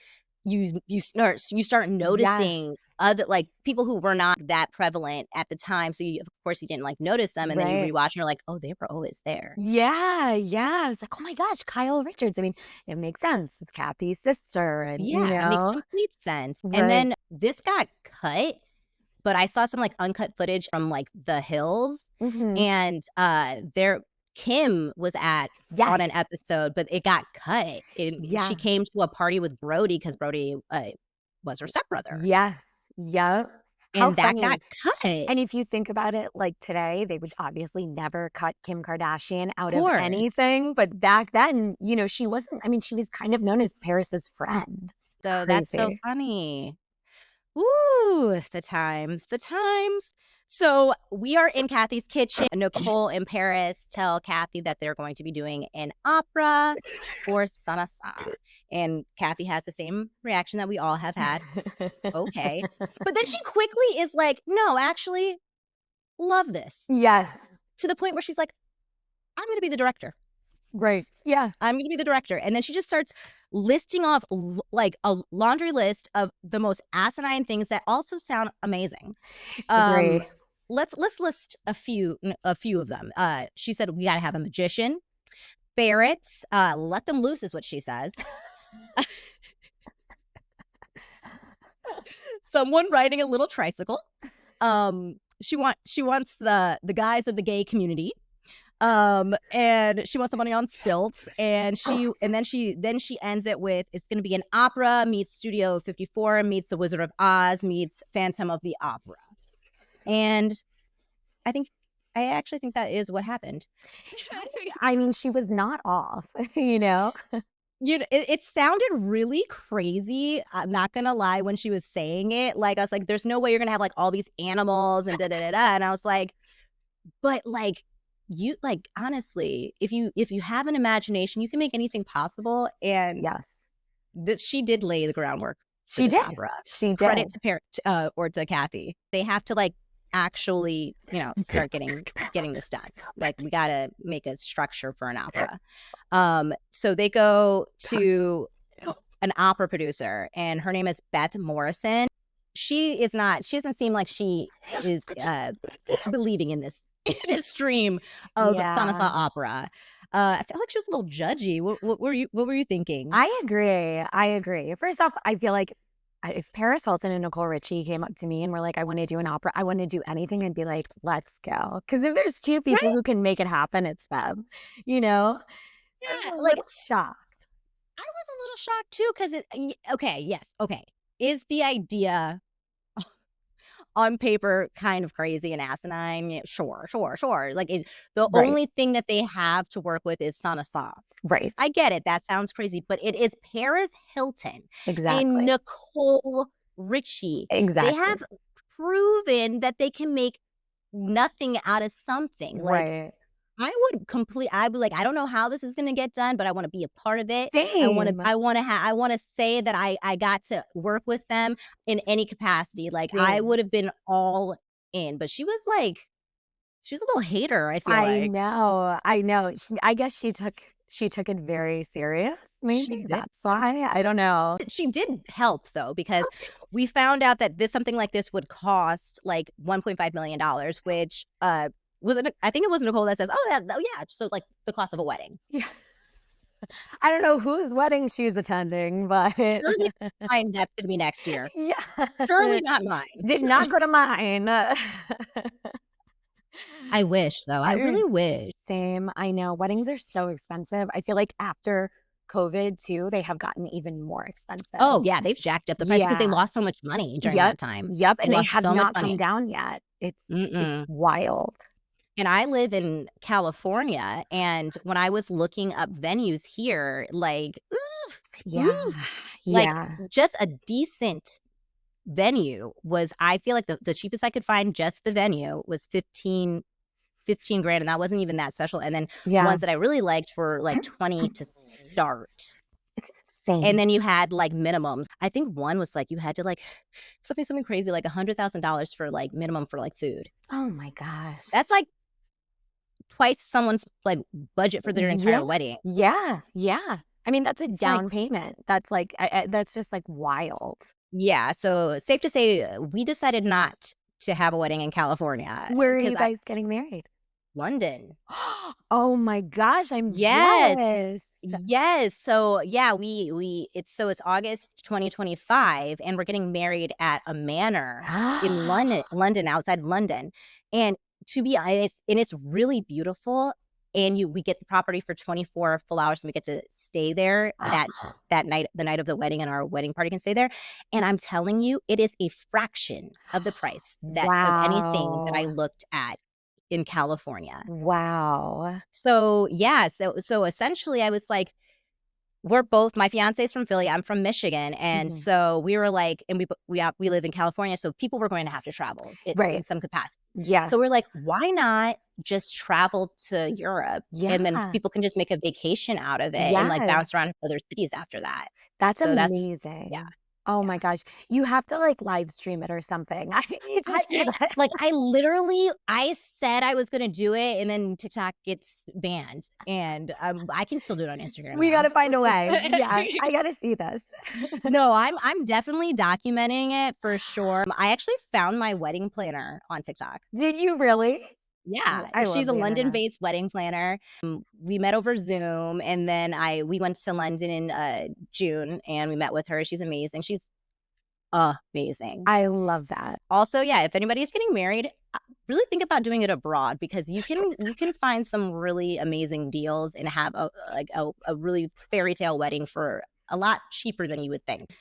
you start noticing other like people who were not that prevalent at the time. So of course you didn't like notice them, and then you Right. rewatch and you're like, oh, they were always there. Yeah. Yeah. I was like, oh my gosh, Kyle Richards. I mean, it makes sense. It's Kathy's sister. And, Yeah, you it makes know, complete sense. right. And then this got cut, but I saw some like uncut footage from like the Hills, Mhm. and Kim was on Yes. an episode, but it got cut. Yeah. She came to a party with Brody because Brody was her stepbrother, Yes. Yep. How and that funny. got cut. And if you think about it, like today, they would obviously never cut Kim Kardashian out of course. anything. But back then, you know, she wasn't, I mean, she was kind of known as Paris's friend. So that's so Crazy. funny. Ooh, the times, the times. So we are in Kathy's kitchen. Nicole and Paris tell Kathy that they're going to be doing an opera for Sanasa. And Kathy has the same reaction that we all have had. Okay. But then she quickly is like, no, actually, love this. Yes. To the point where she's like, I'm going to be the director. Right. Yeah. I'm going to be the director. And then she just starts listing off like a laundry list of the most asinine things that also sound amazing. Agree. Let's list a few of them. She said we got to have a magician, ferrets, let them loose is what she says. Someone riding a little tricycle. She wants the guys of the gay community. And she wants the money on stilts, and then she ends it with it's going to be an opera meets Studio 54 meets The Wizard of Oz meets Phantom of the Opera. And I actually think that is what happened. I mean, she was not off, you know? It sounded really crazy. I'm not gonna lie, when she was saying it, like I was like, there's no way you're gonna have like all these animals and da-da-da-da. And I was like, but like, you like, honestly, if you have an imagination, you can make anything possible. And Yes. she did lay the groundwork for She this did. opera. She did. Credit to Kathy. They have to like actually, start getting this done. Like, we gotta make a structure for an opera. So they go to an opera producer, and her name is Beth Morrison. She doesn't seem like she is believing in this dream of Sanasa opera. I felt like she was a little judgy. What were you thinking? I agree. First off, I feel like if Paris Hilton and Nicole Richie came up to me and were like, I want to do an opera, I want to do anything, I'd be like, let's go. Because if there's two people Right? who can make it happen, it's them, you know? So I was Yeah. a Like little shocked. I was a little shocked too because okay, yes, okay. Is the idea on paper kind of crazy and asinine? Yeah, sure, sure, sure. Like the Right. only thing that they have to work with is Sana Sa. Right. I get it. That sounds crazy, but it is Paris Hilton and Exactly. Nicole Richie. They Exactly. have proven that they can make nothing out of something. Like Right. I'd be like, I don't know how this is gonna get done, but I want to be a part of it. Same. I want to say that I got to work with them in any capacity. Like I Same. would have been all in, but she was a little hater, I feel I like. know. I know. I guess she took it very serious. She Maybe did. that's why. I don't know. She did help though, because we found out that something like this would cost like $1.5 million, which I think it was Nicole that says, oh yeah, so like the cost of a wedding. Yeah. I don't know whose wedding she's attending, but Surely mine, that's gonna be next year. yeah. Surely not mine. Did not go to mine. I wish though. I really wish. Same. I know. Weddings are so expensive. I feel like after COVID too, they have gotten even more expensive. Oh yeah, they've jacked up the price because they Yeah. lost so much money during Yep. that time. Yep. And they lost have so much not come money. down yet. It's Mm-mm. wild. And I live in California, and when I was looking up venues here, like, Yeah. like Yeah. just a decent venue was, I feel like the cheapest I could find, just the venue, was 15 grand, and that wasn't even that special. And then Yeah. ones that I really liked were like 20 to start. It's insane. And then you had like minimums. I think one was like you had to like something crazy, like $100,000 for like minimum for like food. Oh my gosh. That's like twice someone's like budget for their entire wedding. Yeah. Yeah. I mean, that's a down payment. That's like, that's just like wild. Yeah. So safe to say, we decided not to have a wedding in California. Where are you guys getting married? London. Oh my gosh, I'm jealous. Yes. So yeah, it's August 2025, and we're getting married at a manor in London, outside London. And to be honest, and it's really beautiful. And we get the property for 24 full hours, and we get to stay there that night, the night of the wedding, and our wedding party can stay there. And I'm telling you, it is a fraction of the price of anything that I looked at in California. Wow. So yeah, so essentially I was like, my fiance's from Philly, I'm from Michigan, and so we were like, and we live in California, so people were going to have to travel in some capacity. Yeah. So we're like, why not just travel to Europe, and then people can just make a vacation out of it and like bounce around other cities after that. That's amazing. Yeah. Oh my gosh. You have to like live stream it or something. I need to see that. Like I said I was going to do it, and then TikTok gets banned, and I can still do it on Instagram. We got to find a way. Yeah. I got to see this. No, I'm definitely documenting it for sure. I actually found my wedding planner on TikTok. Did you really? Yeah, she's a London-based wedding planner. We met over Zoom, and then we went to London in June, and we met with her. She's amazing. She's amazing. I love that. Also, yeah, if anybody's getting married, really think about doing it abroad, because you can find some really amazing deals and have a really fairy tale wedding for a lot cheaper than you would think.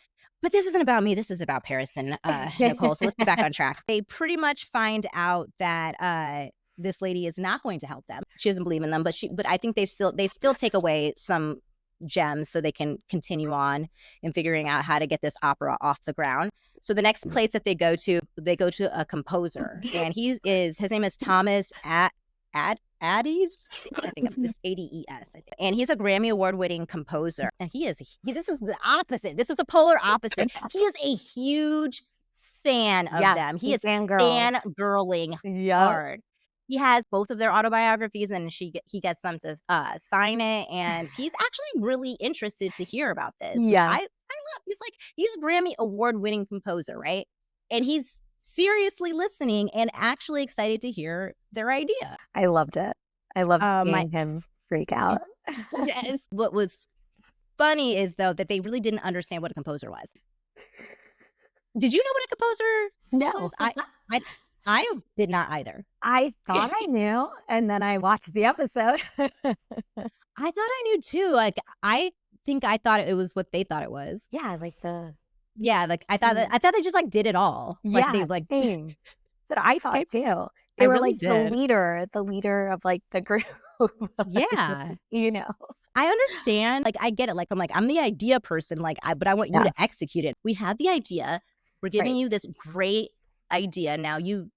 But this isn't about me. This is about Paris and Nicole. So let's get back on track. They pretty much find out that this lady is not going to help them. She doesn't believe in them, but I think they still take away some gems so they can continue on in figuring out how to get this opera off the ground. So the next place that they go to a composer, and his name is Thomas Addes. I think it's Ades. I think, and he's a Grammy Award-winning composer. And this is the opposite. This is the polar opposite. He is a huge fan of them. He is fangirling hard. He has both of their autobiographies, and he gets them to sign it. And he's actually really interested to hear about this. Yeah, I love. He's a Grammy Award-winning composer, right? And he's seriously listening and actually excited to hear their idea. I loved it. I loved seeing him freak out. Yes. What was funny is though that they really didn't understand what a composer was. Did you know what a composer No. was? I did not either. I thought I knew, and then I watched the episode. I thought I knew too. Like, I think I thought it was what they thought it was. Yeah, like the Yeah, like I thought they just like did it all. Like they yeah, like same. That's what I thought I, too. I They were really like the did. leader of like the group. Yeah. You know. I understand. Like I get it. Like I'm the idea person. Like but I want you to Yes. execute it. We have the idea. We're giving Right. you this great idea. Now you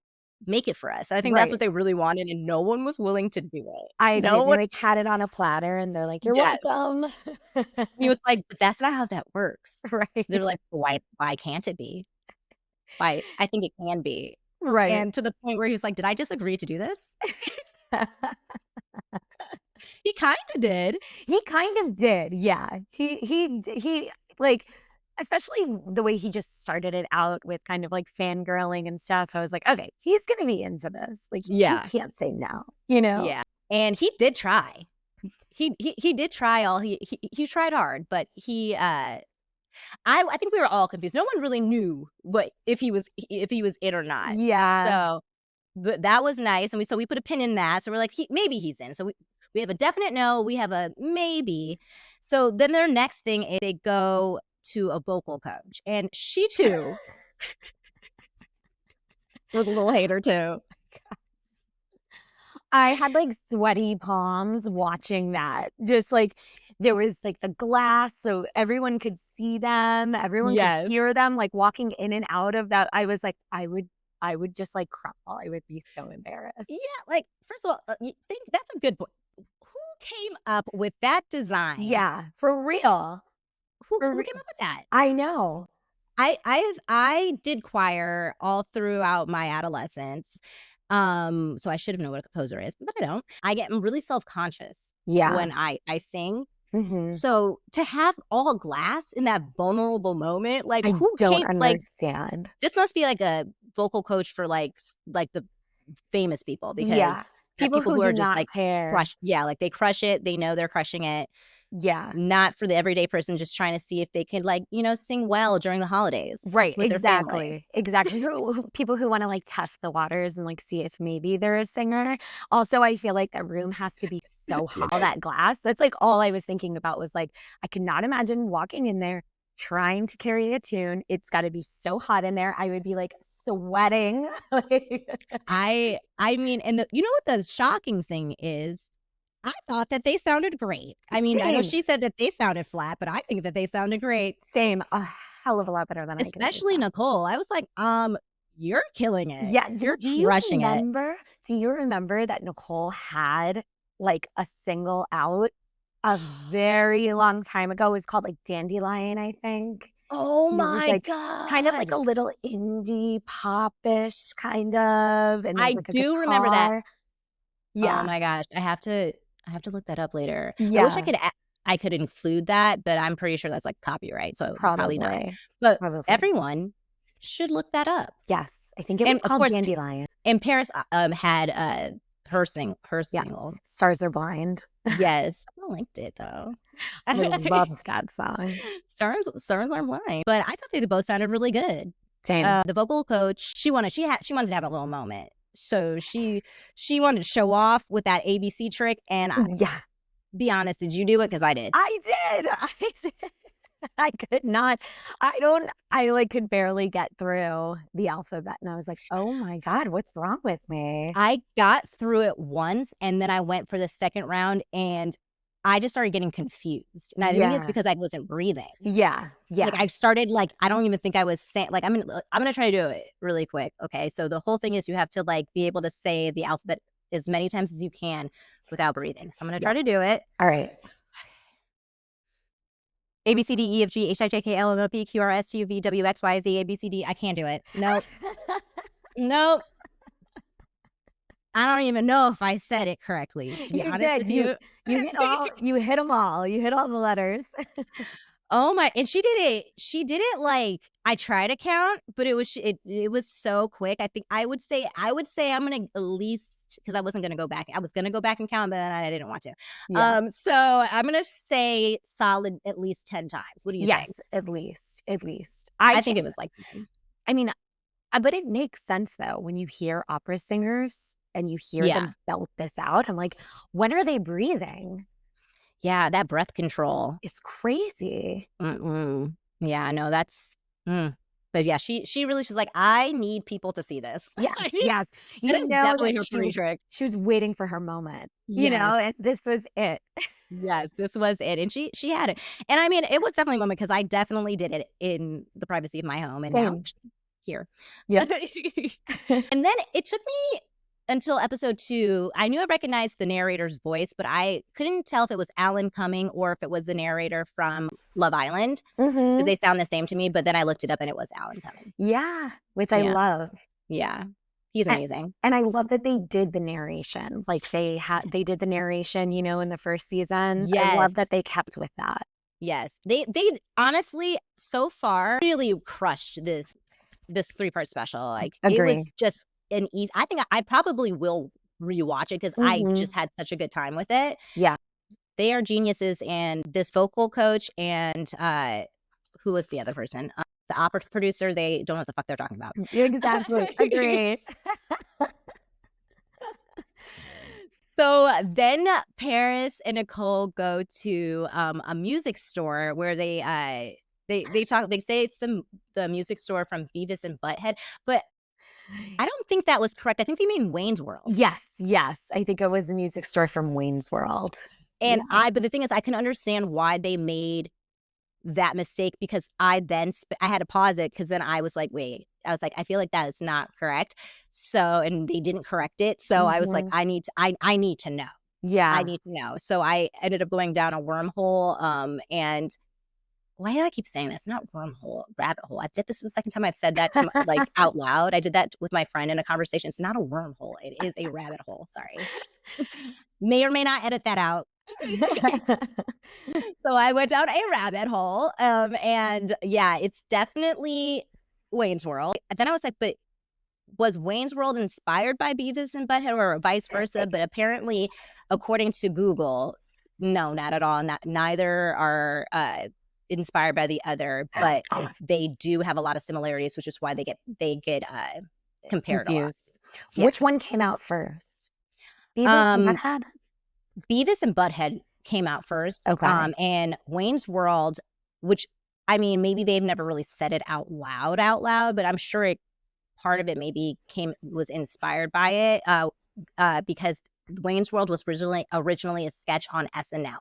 make it for us. I think that's what they really wanted, and no one was willing to do it. I agree. No They one. like had it on a platter and they're like, "You're Yes. welcome." He was like, but that's not how that works. Right. They're like, why can't it be? Why? I think it can be. Right. And to the point where he was like, did I just agree to do this? He kind of did. He kind of did. Yeah. He like, especially the way he just started it out with kind of like fangirling and stuff. I was like, okay, he's going to be into this. Like, Yeah. he can't say no, you know? Yeah. And he did try. He did try all he tried hard, but he I think we were all confused. No one really knew what if he was in or not. Yeah. So that was nice, and we put a pin in that. So we're like, maybe he's in. So we have a definite no, we have a maybe. So then their next thing is they go to a vocal coach, and she too was a little hater too. I had like sweaty palms watching that. Just like there was like the glass, so everyone could see them, everyone could hear them, like walking in and out of that. I was like, I would just like crumple. I would be so embarrassed. Yeah, like first of all, you think that's a good point. Who came up with that design? Yeah, for real. Who came up with that? I know. I did choir all throughout my adolescence. So I should have known what a composer is, but I don't. I'm really self-conscious when I sing. Mm-hmm. So to have all glass in that vulnerable moment, like I who don't came, understand. Like, this must be like a vocal coach for like the famous people, because people who are do just not like care. Like they crush it. They know they're crushing it. Yeah. Not for the everyday person just trying to see if they can like, sing well during the holidays. Right. With their family. Exactly. People who want to like test the waters and like see if maybe they're a singer. Also, I feel like that room has to be so hot. All that glass. That's like all I was thinking about was like, I could not imagine walking in there trying to carry a tune. It's got to be so hot in there. I would be like sweating. I mean, and you know what the shocking thing is? I thought that they sounded great. I mean, I know she said that they sounded flat, but I think that they sounded great. Same. A hell of a lot better than I could. Especially Nicole. I was like, you're killing it. Yeah. You're crushing it. Do you remember that Nicole had like a single out a very long time ago? It was called like Dandelion, I think. Oh my God. Kind of like a little indie pop-ish kind of. And I do remember that. Yeah. Oh my gosh. I have to look that up later. Yeah. I wish I could include that, but I'm pretty sure that's like copyright, so probably not. But everyone should look that up. Yes, I think it was called Dandelion. And Paris had her single. Stars Are Blind. Yes, I liked it though. I loved that song. Stars Are Blind. But I thought they both sounded really good. Same. The vocal coach, she wanted to have a little moment. So she wanted to show off with that ABC trick, and be honest, did you do it? Because I did. I did. I could not. I like could barely get through the alphabet, and I was like, oh my God, what's wrong with me? I got through it once, and then I went for the second round, and I just started getting confused. And I think it's because I wasn't breathing. Yeah. Like I started like, I don't even think I was saying, like, I'm going to try to do it really quick. Okay. So the whole thing is you have to like be able to say the alphabet as many times as you can without breathing. So I'm going to try to do it. All right. A, B, C, D, E, F, G, H, I, J, K, L, M, N, O, P, Q, R, S, T, U, V, W, X, Y, Z, A, B, C, D. I can't do it. Nope. Nope. I don't even know if I said it correctly, to be honest with you. You hit them all. You hit all the letters. Oh my, and she did it like, I tried to count, but it was so quick. I think I would say I'm going to at least, because I wasn't going to go back. I was going to go back and count, but then I didn't want to. Yeah. So I'm going to say solid at least 10 times. What do you think? Yes, at least. I think it was like 10. I mean, but it makes sense though when you hear opera singers and you hear Yeah. them belt this out. I'm like, when are they breathing? Yeah, that breath control. It's crazy. Yeah, no, that's but yeah, she really was like, I need people to see this. Yeah, I need, yes. that You is know definitely that her party trick. she was waiting for her moment, Yes. and this was it. Yes, this was it. And she had it. And I mean, it was definitely a moment because I definitely did it in the privacy of my home and now Same. here. Yeah. And then it took me until episode 2. I knew I recognized the narrator's voice, but I couldn't tell if it was Alan Cumming or if it was the narrator from Love Island because they sound the same to me. But then I looked it up and it was Alan Cumming. Yeah, which I Yeah. love. Yeah. He's amazing. And I love that they did the narration. Like they did the narration, in the first season. Yes. I love that they kept with that. Yes. They honestly so far really crushed this 3-part special. Like Agree. it was just an easy. I think I probably will rewatch it because I just had such a good time with it. Yeah. They are geniuses, and this vocal coach and who was the other person? The opera producer, they don't know what the fuck they're talking about. Exactly. Agree. So then Paris and Nicole go to a music store where they talk. They say it's the music store from Beavis and Butthead, but I don't think that was correct. I think they mean Wayne's World. Yes. I think it was the music store from Wayne's World. And but the thing is, I can understand why they made that mistake because I had to pause it because then I was like, wait, I was like, I feel like that is not correct. So, and they didn't correct it. So I was like, I need to know. Yeah. I need to know. So I ended up going down a wormhole. And why do I keep saying this? Not wormhole, rabbit hole. This is the second time I've said that to like out loud. I did that with my friend in a conversation. It's not a wormhole. It is a rabbit hole. Sorry. May or may not edit that out. So I went down a rabbit hole. And yeah, it's definitely Wayne's World. And then I was like, but was Wayne's World inspired by Beavis and Butthead or vice versa? But apparently, according to Google, no, not at all. Neither are inspired by the other, but they do have a lot of similarities, which is why they get compared confused. Yeah. Which one came out first? Beavis and Butthead? Beavis and Butthead came out first. Okay. And Wayne's World, which I mean, maybe they've never really said it out loud, but I'm sure part of it maybe was inspired by it because Wayne's World was originally a sketch on SNL.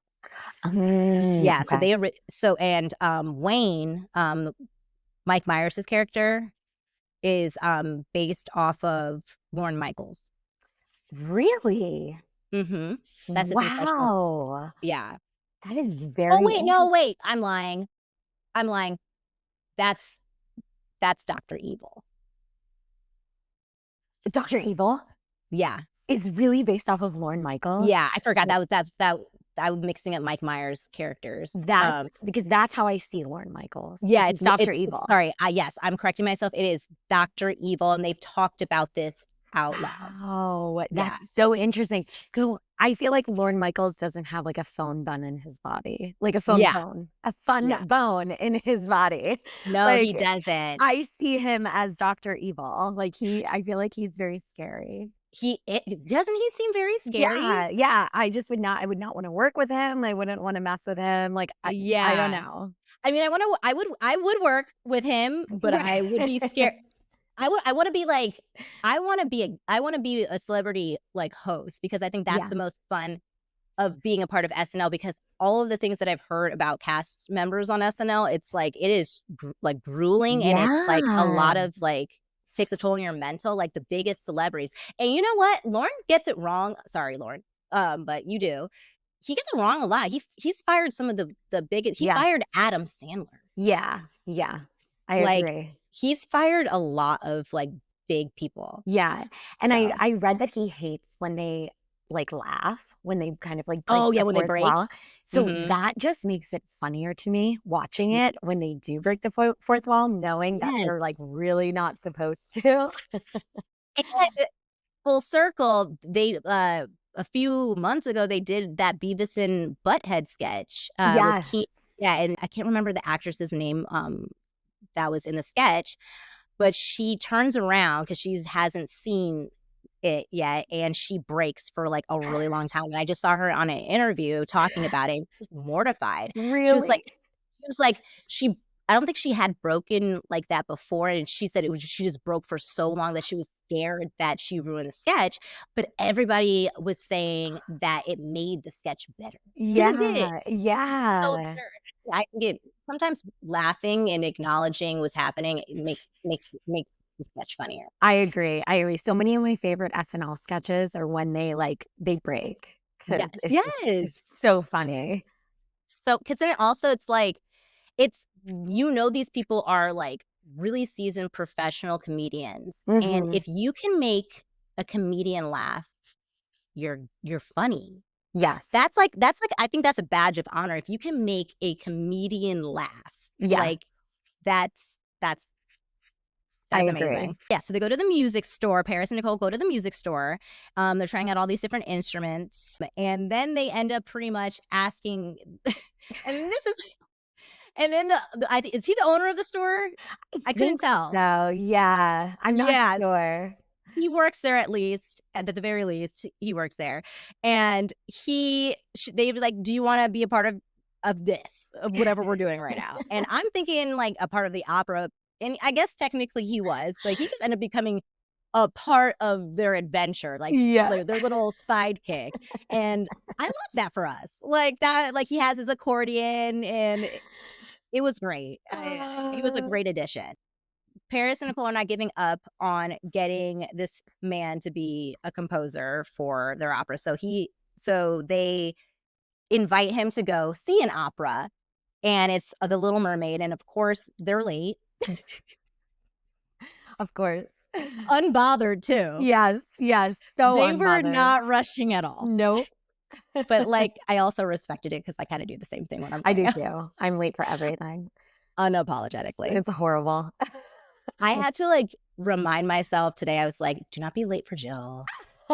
Yeah, okay. Wayne, Mike Myers' character, is based off of Lorne Michaels. Really? Mm-hmm. That's his wow. Yeah. That is very. Oh wait, no, wait. I'm lying. That's Dr. Evil. Dr. Evil? Yeah. Is really based off of Lorne Michaels? Yeah, I forgot I'm mixing up Mike Myers' characters. That's because that's how I see Lorne Michaels. Yeah, it's Dr. Evil. Sorry, yes, I'm correcting myself. It is Dr. Evil, and they've talked about this out loud. Oh, that's so interesting. Because I feel like Lorne Michaels doesn't have like a phone bun in his body, like a phone bone, a fun bone in his body. No, like, he doesn't. I see him as Dr. Evil. I feel like he's very scary. Doesn't he seem very scary? Yeah. I would not want to work with him. I wouldn't want to mess with him. I don't know. I mean, I would work with him, but I would be scared. I want to be a celebrity like host because I think that's the most fun of being a part of SNL because all of the things that I've heard about cast members on SNL, it's like it is like grueling and it's like a lot of like takes a toll on your mental, like the biggest celebrities. And you know what? Lorne gets it wrong. Sorry, Lorne. But you do. He gets it wrong a lot. He's fired some of the biggest. He fired Adam Sandler. Yeah. I agree. He's fired a lot of like big people. Yeah. And I read that he hates when they like laugh, when they kind of like break when they break. Wall. So that just makes it funnier to me watching it when they do break the fourth wall, knowing that they're like really not supposed to. And full circle, they a few months ago they did that Beavis and Butthead sketch. And I can't remember the actress's name that was in the sketch, but she turns around because she hasn't seen it yet, and she breaks for like a really long time. And I just saw her on an interview talking about it. She was mortified. Really? She was like, I don't think she had broken like that before. And she said she just broke for so long that she was scared that she ruined the sketch. But everybody was saying that it made the sketch better. Because it did. Yeah. So Yeah. I get sometimes laughing and acknowledging what's happening. It makes the sketch funnier. I agree. I agree. So many of my favorite SNL sketches are when they break. 'Cause it's so funny. So, because then also it's like, these people are like really seasoned professional comedians. And Mhm. if you can make a comedian laugh, you're funny. Yes. That's like I think that's a badge of honor. If you can make a comedian laugh, Yes. like that's I amazing. agree. Yeah, so they go to the music store. Paris and Nicole go to the music store. They're trying out all these different instruments, and then they end up pretty much asking. And then is he the owner of the store? I couldn't Think tell. so, yeah. I'm not sure. He works there at the very least, he works there. And they were like, do you want to be a part of this, of whatever we're doing right now? And I'm thinking like a part of the opera. And I guess technically he was, but he just ended up becoming a part of their adventure, like their little sidekick. And I love that for us. Like that, like he has his accordion, and it was great. He was a great addition. Paris and Nicole are not giving up on getting this man to be a composer for their opera. So they invite him to go see an opera, and it's The Little Mermaid. And of course, they're late. Of course. Unbothered too. Yes. So they unbothered. were not rushing at all. Nope. But like, I also respected it because I kind of do the same thing when I'm I do too. I'm late for everything. Unapologetically. It's horrible. I had to like remind myself today. I was like, do not be late for Jill.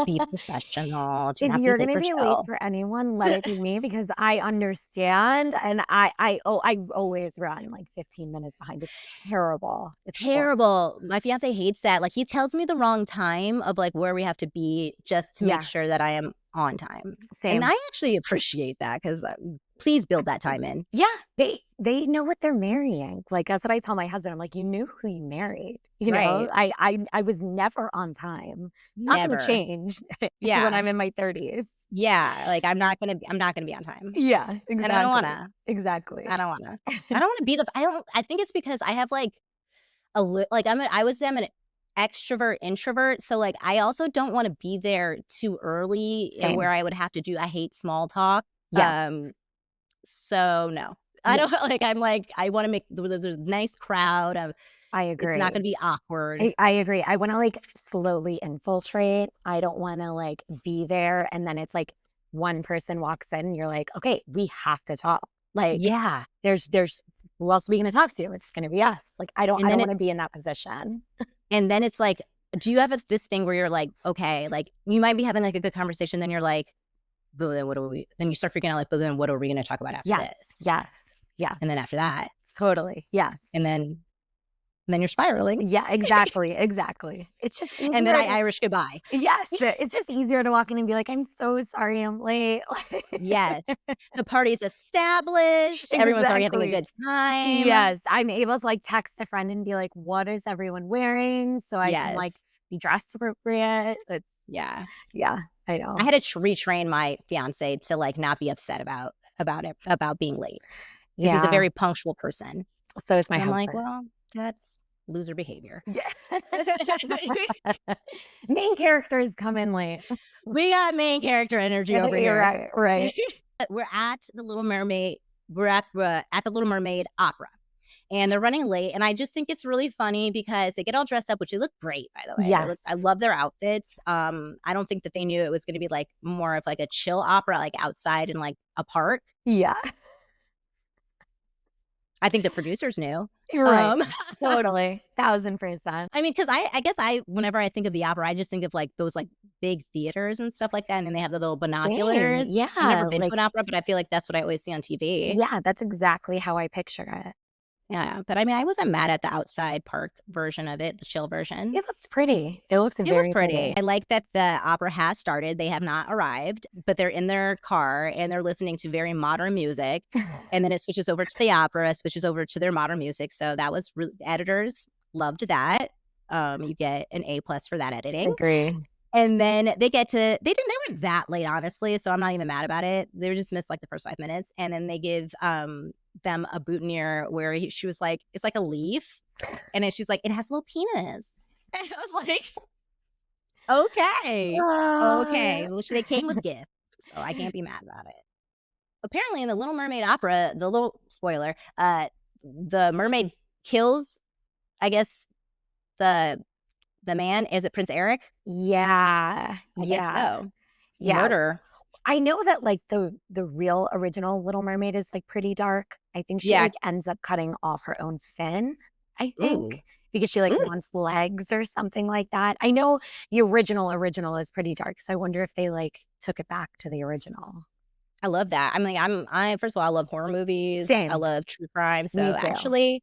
Be professional. If you're going to be late for anyone, let it be me, because I understand. And I always run like 15 minutes behind. It's terrible. It's terrible. My fiance hates that. Like, he tells me the wrong time of like where we have to be just to make sure that I am on time. Same. And I actually appreciate that, because please build that time in. Yeah. They know what they're marrying. Like, that's what I tell my husband. I'm like, you knew who you married. You know, I was never on time. It's not going to change when I'm in my 30s. Yeah. Like, I'm not going to be on time. Yeah, exactly. And I don't want to. Exactly. I don't want to. I don't want to be I think it's because I have like I'm an extrovert introvert. So like, I also don't want to be there too early. And where I would have to I hate small talk. Yes. So no. I don't like, I'm like, I want to make there's a nice crowd. I agree. It's not going to be awkward. I agree. I want to like slowly infiltrate. I don't want to like be there and then it's like one person walks in and you're like, okay, we have to talk. Like, there's who else are we going to talk to? It's going to be us. Like, I don't want to be in that position. And then it's like, do you have this thing where you're like, okay, like you might be having like a good conversation, then you're like, but then then you start freaking out, like, but then what are we going to talk about after this? Yes. And then after that. Totally. Yes. And then you're spiraling. Yeah, exactly. It's just easier. And then I Irish goodbye. Yes. It's just easier to walk in and be like, I'm so sorry I'm late. Yes. The party's established. Exactly. Everyone's already having a good time. Yes. I'm able to like text a friend and be like, what is everyone wearing? So I can like be dressed appropriate. Yeah, I know. I had to retrain my fiance to like not be upset about being late. Because he's a very punctual person. So is my husband. I'm like, well, that's loser behavior. Yeah. Main characters come in late. We got main character energy over here. Right. We're at the Little Mermaid. We're at the Little Mermaid opera. And they're running late. And I just think it's really funny because they get all dressed up, which they look great, by the way. Yes. I love their outfits. I don't think that they knew it was going to be like more of like a chill opera, like outside in like a park. Yeah. I think the producers knew. You're right. Totally. 1000%. I mean, because I guess whenever I think of the opera, I just think of like those like big theaters and stuff like that. And they have the little binoculars. Yeah. I've never been to an opera, but I feel like that's what I always see on TV. Yeah, that's exactly how I picture it. Yeah, but I mean, I wasn't mad at the outside park version of it, the chill version. It looks pretty. It looks It was very pretty. pretty. I like that the opera has started. They have not arrived, but they're in their car and they're listening to very modern music. And then it switches over to the opera, switches over to their modern music. So that was really, editors loved that. You get an A+ for that editing. Agree. And then they weren't that late, honestly. So I'm not even mad about it. They just missed like the first 5 minutes. And then they give them a boutonniere where she was like, it's like a leaf. And then she's like, it has a little penis. And I was like, okay. Well, they came with gifts, so I can't be mad about it. Apparently, in the Little Mermaid opera, the little spoiler, the mermaid kills, I guess, the man. Is it Prince Eric? Yeah. I guess so. It's Yeah. murder. I know that like the real original Little Mermaid is like pretty dark. I think she like ends up cutting off her own fin, I think. Ooh. Because she like wants legs or something like that. I know the original is pretty dark. So I wonder if they like took it back to the original. I love that. I'm like, I first of all, I love horror movies. Same. I love true crime. So Me too. actually,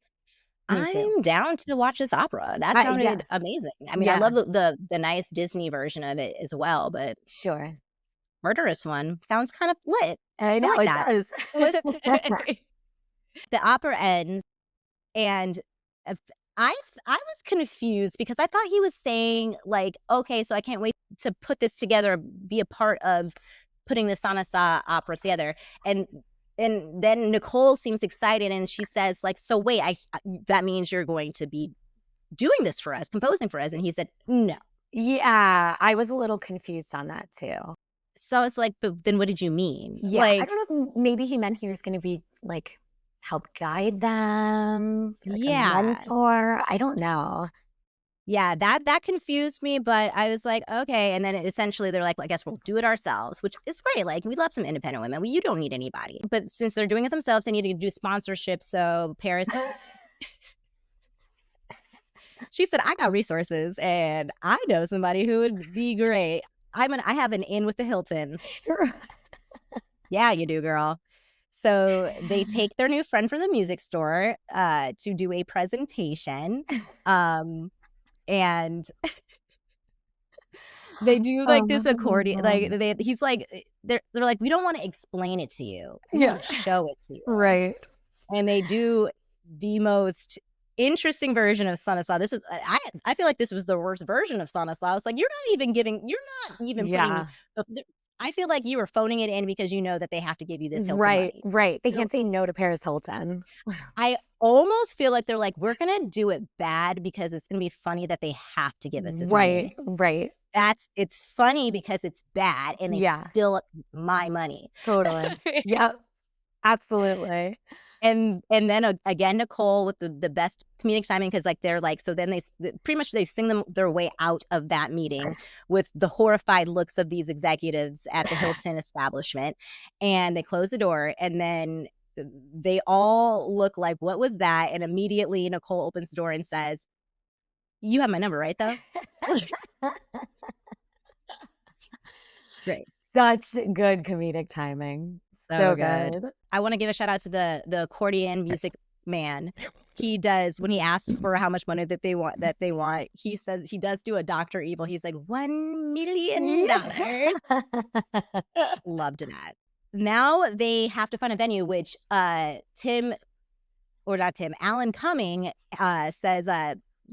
I'm down to watch this opera. That sounded amazing. I mean, I love the nice Disney version of it as well, but sure. Murderous one sounds kind of lit. I know like it does. The opera ends, and I was confused because I thought he was saying like, okay, so I can't wait to put this together, be a part of putting the Sanasa opera together. And then Nicole seems excited and she says like, so wait, that means you're going to be doing this for us, composing for us. And he said, no. Yeah, I was a little confused on that too. So I was like, but then what did you mean? Yeah, like, I don't know if maybe he meant he was going to be like help guide them, like a mentor. I don't know. Yeah, that confused me, but I was like, okay. And then essentially they're like, well, I guess we'll do it ourselves, which is great. Like, we love some independent women. You don't need anybody. But since they're doing it themselves, they need to do sponsorship. So Paris, she said, I got resources and I know somebody who would be great. I have an in with the Hilton. Yeah, you do, girl. So they take their new friend from the music store to do a presentation. And they do like this accordion, like he's like, they're like, we don't want to explain it to you, we want to show it to you, right? And they do the most interesting version of Sanasa. This is I feel like this was the worst version of Sanasa. I was like, you're not even putting I feel like you were phoning it in because you know that they have to give you this Hilton money. Right. They can't say no to Paris Hilton. I almost feel like they're like, we're going to do it bad because it's going to be funny that they have to give us this money. Right. It's funny because it's bad and it's still my money. Totally. Yep. Absolutely. And then again, Nicole with the best comedic timing, because like they're like, so then they pretty much they sing their way out of that meeting with the horrified looks of these executives at the Hilton establishment, and they close the door, and then they all look like, what was that? And immediately Nicole opens the door and says, you have my number, right, though? Great. Such good comedic timing. So good. I want to give a shout out to the accordion music man. He does, when he asks for how much money that they want, he says he does do a Dr. Evil. He's like, $1 million. Loved that. Now they have to find a venue, which Alan Cumming says,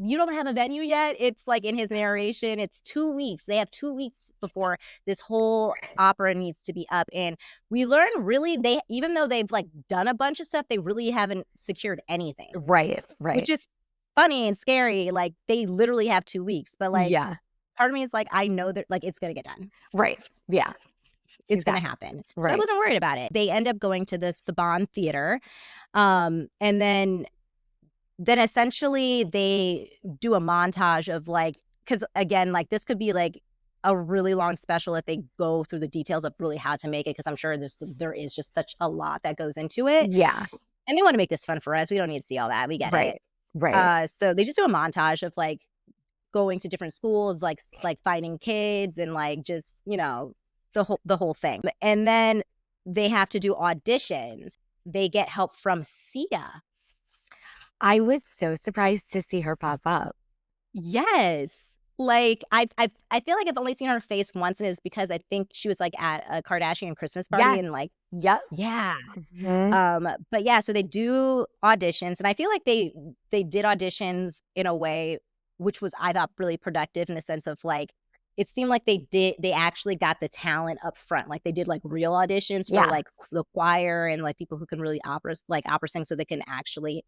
you don't have a venue yet. It's like in his narration, it's 2 weeks. They have 2 weeks before this whole opera needs to be up. And we learn really, even though they've like done a bunch of stuff, they really haven't secured anything. Right. Which is funny and scary. Like they literally have 2 weeks, but like, part of me is like, I know that like it's going to get done. Right. Yeah. It's going to happen. Right. So I wasn't worried about it. They end up going to the Saban Theater. And then essentially they do a montage of like, because again, like this could be like a really long special if they go through the details of really how to make it, because I'm sure there is just such a lot that goes into it. Yeah. And they want to make this fun for us. We don't need to see all that. We get it. Right. So they just do a montage of like going to different schools, like finding kids and like just, you know, the whole thing. And then they have to do auditions. They get help from Sia. I was so surprised to see her pop up. Yes. Like I feel like I've only seen her face once, and it's because I think she was like at a Kardashian Christmas party Yes. and like Yep. yeah. Mhm. But yeah, so they do auditions, and I feel like they did auditions in a way which was, I thought, really productive in the sense of like it seemed like they actually got the talent up front. Like they did like real auditions for Yes. like the choir and like people who can really opera sing, so they can actually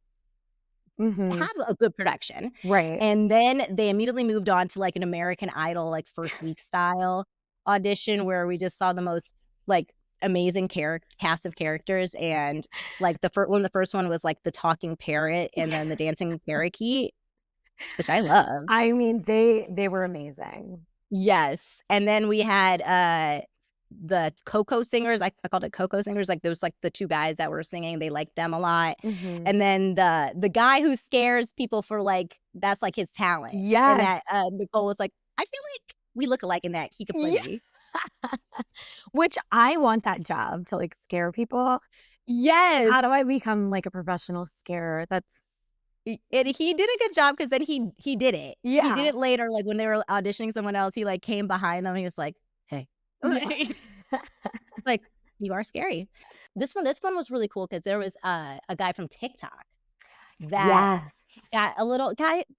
Mhm. have a good production. Right. And then they immediately moved on to like an American Idol, like first week style audition where we just saw the most like amazing cast of characters. And like the first one was like the talking parrot and then the dancing parakeet, which I love. I mean, they were amazing. Yes. And then we had the Coco singers. I called it Coco singers. Like those like the two guys that were singing, they liked them a lot. Mhm. And then the guy who scares people for like that's like his talent. And that Yes. Nicole was like, I feel like we look alike in that he could play Yeah. me. Which I want that job to like scare people. Yes. How do I become like a professional scarer? That's And he did a good job because then he did it. He did yeah. it later, like when they were auditioning someone else, he like came behind them and he was like, hey. Yeah. Like, you are scary. This one was really cool because there was a guy from TikTok that Yes.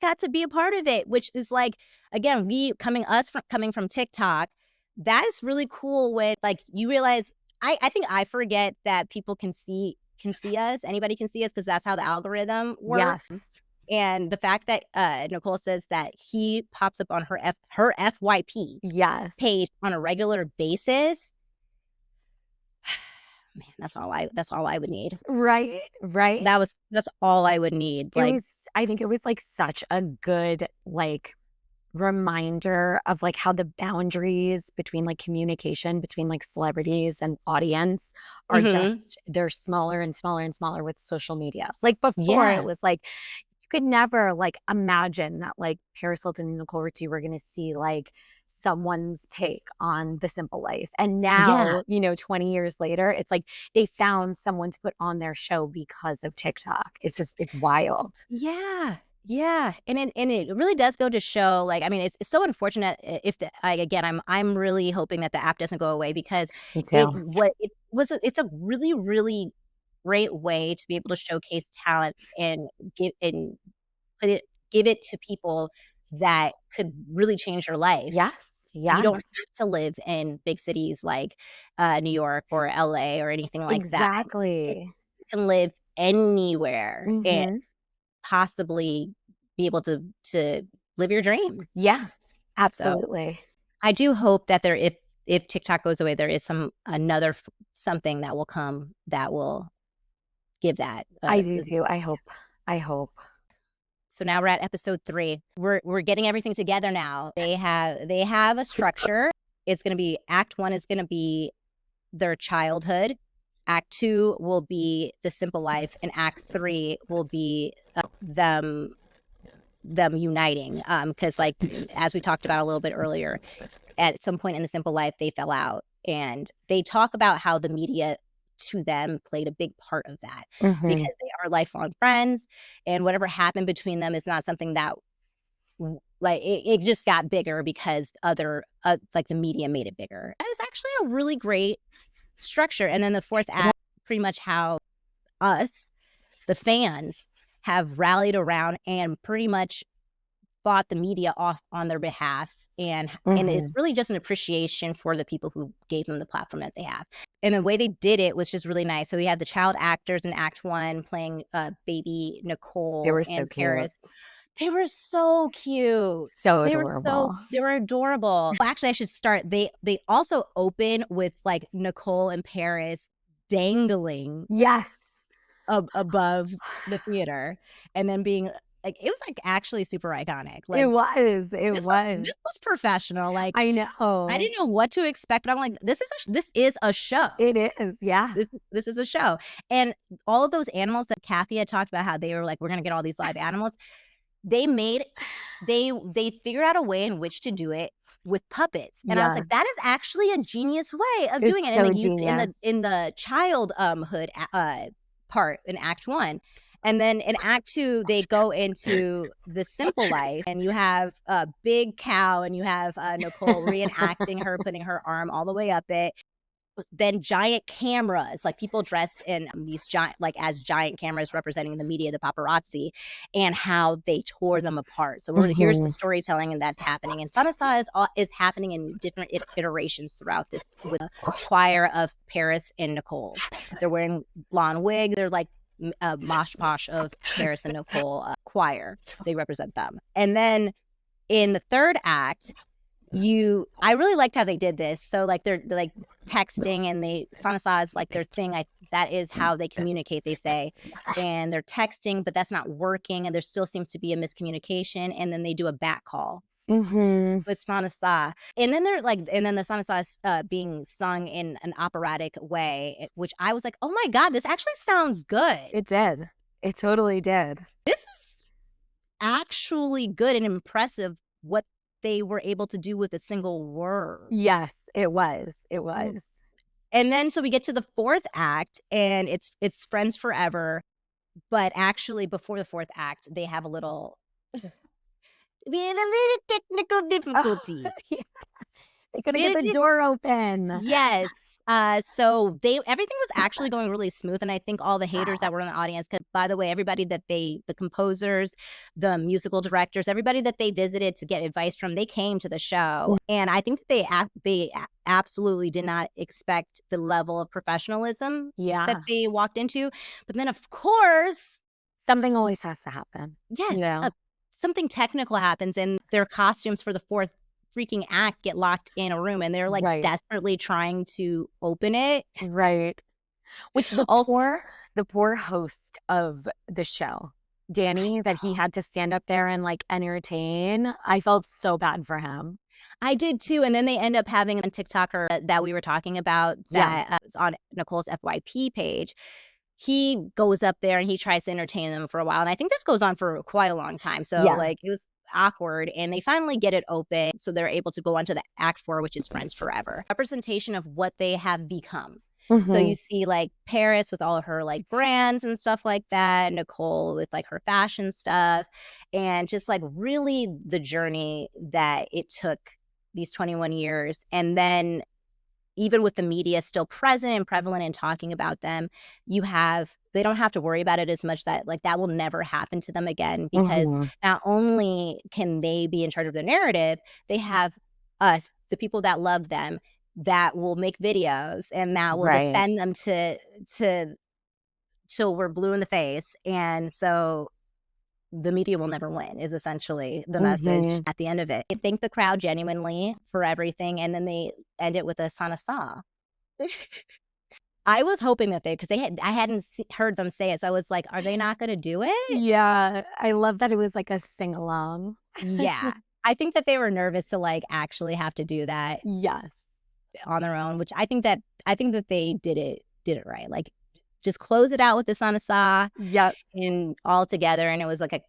got to be a part of it, which is like, again, coming from TikTok, that is really cool when like you realize I think I forget that people can see us, anybody can see us because that's how the algorithm works. Yes. And the fact that Nicole says that he pops up on her FYP Yes. page on a regular basis, man, that's all I would need. Right. Right. That's all I would need. Like, I think it was like such a good like reminder of like how the boundaries between like communication between like celebrities and audience are mhm. just they're smaller and smaller and smaller with social media. Like before it Yeah. was like you could never like imagine that like Paris Hilton and Nicole Richie were going to see like someone's take on the simple life. And Yeah. now, 20 years later, it's like they found someone to put on their show because of TikTok. It's wild. Yeah. Yeah. And it really does go to show, like, I mean, it's so unfortunate if I'm really hoping that the app doesn't go away because Me too. it's a really, really great way to be able to showcase talent and put it give it to people that could really change your life. Yes. You don't have Yes. to live in big cities like New York or LA or anything like that. You Exactly. can live anywhere and Mhm. possibly be able to live your dream. Yeah. So Absolutely. I do hope that if TikTok goes away, there is something that will come that will give that. I do too. I hope. I hope. So now we're at episode 3. We're getting everything together now. They have a structure. It's going to be Act 1 is going to be their childhood. Act 2 will be the simple life, and Act 3 will be them uniting. Because like as we talked about a little bit earlier, at some point in the simple life they fell out, and they talk about how the media to them played a big part of that Mhm. because they are lifelong friends, and whatever happened between them is not something that like it just got bigger because like the media made it bigger. That is actually a really great structure. And then the fourth act, pretty much how us, the fans, have rallied around and pretty much fought the media off on their behalf. And it's Mhm. really just an appreciation for the people who gave them the platform that they have. And the way they did it was just really nice. So we had the child actors in Act 1 playing baby They Nicole were so and cute. Paris. They were so cute. So adorable. They were adorable. Well, actually, I should start. They also open with like Nicole and Paris dangling Yes. above the theater, and then being like, it was like actually super iconic. It Like was. It was. this was professional. Like I I know. didn't know what to expect, but I'm like, this is a show. It is. Yeah. This is a show. And all of those animals that Kathy had talked about, how they were like, we're gonna get all these live animals. They figured out a way in which to do it with puppets. And I was Yeah. like, that is actually a genius way of It's doing it. so And they used it genius. in the childhood part in Act 1. And then in act 2, they go into the simple life, and you have a big cow, and you have Nicole reenacting her, putting her arm all the way up it. Then giant cameras, like people dressed in these giant, like as giant cameras representing the media, the paparazzi, and how they tore them apart. So here's the storytelling, and that's happening. And Sanasa is happening in different iterations throughout this, with a choir of Paris and Nicole. They're wearing blonde wig. They're like mosh posh of Paris and Nicole choir. They represent them. And then in the third act, I really liked how they did this. So like they're like texting, and Sanasa is like their thing. That is how they communicate, they say. And they're texting, but that's not working, and there still seems to be a miscommunication. And then they do a back call with Sanasa. And then the Sanasa is being sung in an operatic way, which I was like, oh my God, this actually sounds good. It did. It totally did. This is actually good and impressive what they were able to do with a single word. Yes, it was. It was. And then so we get to the fourth act, and it's friends forever. But actually, before the fourth act, they have a little technical difficulty. Yeah. They couldn't get the door open. Yes. So everything was actually going really smooth, and I think all the haters that were in the audience, because by the way, everybody that the composers, the musical directors, everybody that they visited to get advice from, they came to the show, and I think that they absolutely did not expect the level of professionalism that they walked into. But then, of course, something always has to happen. Yes, something technical happens, and their costumes for the fourth freaking act get locked in a room, and they're like desperately trying to open it. Right. Which the poor host of the show, Danny, that he had to stand up there and like entertain. I felt so bad for him. I did too. And then they end up having a TikToker that we were talking about that was on Nicole's FYP page. He goes up there and he tries to entertain them for a while. And I think this goes on for quite a long time. So like it was awkward, and they finally get it open. So they're able to go on to the act 4, which is Friends Forever. Representation of what they have become. So you see like Paris with all of her like brands and stuff like that, Nicole with like her fashion stuff, and just like really the journey that it took these 21 years. And then even with the media still present and prevalent and talking about them, they don't have to worry about it as much, that like that will never happen to them again, because not only can they be in charge of the narrative, they have us, the people that love them, that will make videos and that will defend them till we're blue in the face. And so the media will never win is essentially the message at the end of it. They thank the crowd genuinely for everything, and then they end it with a Sanasa. I was hoping that because I hadn't heard them say it, so I was like, are they not going to do it? Yeah, I love that it was like a sing along. Yeah, I think that they were nervous to like actually have to do that. Yes, on their own, which I think that they did it right. Like, just close it out with the Sanasa. Yep. And all together. And it was it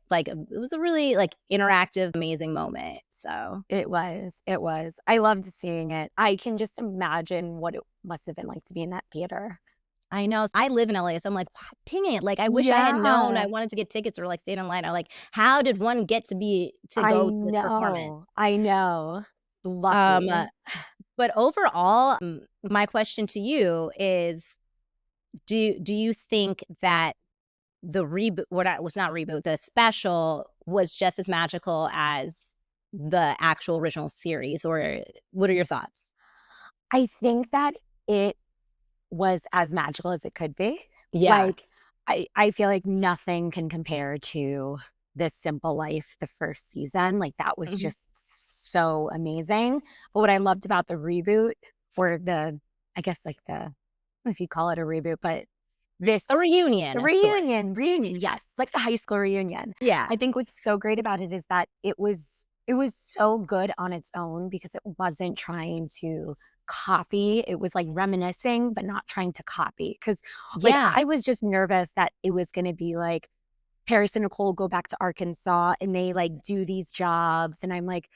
was a really like interactive, amazing moment. So it was. I loved seeing it. I can just imagine what it must have been like to be in that theater. I know. I live in LA, so I'm like, dang it. Like, I wish I had known. I wanted to get tickets or like stayed in line. I'm like, how did one get to go to this performance? I know. Lucky. But overall, my question to you is, do you think that the reboot, the special was just as magical as the actual original series, or what are your thoughts? I think that it was as magical as it could be. Yeah. Like, I feel like nothing can compare to This Simple Life, the first season. Like, that was just so amazing. But what I loved about the reboot, or I guess like I don't know if you call it a reboot, but a reunion. Reunion, yes. Like the high school reunion. Yeah. I think what's so great about it is that it was so good on its own, because it wasn't trying to copy. It was like reminiscing, but not trying to copy. Because I was just nervous that it was going to be like Paris and Nicole go back to Arkansas and they like do these jobs. And I'm like,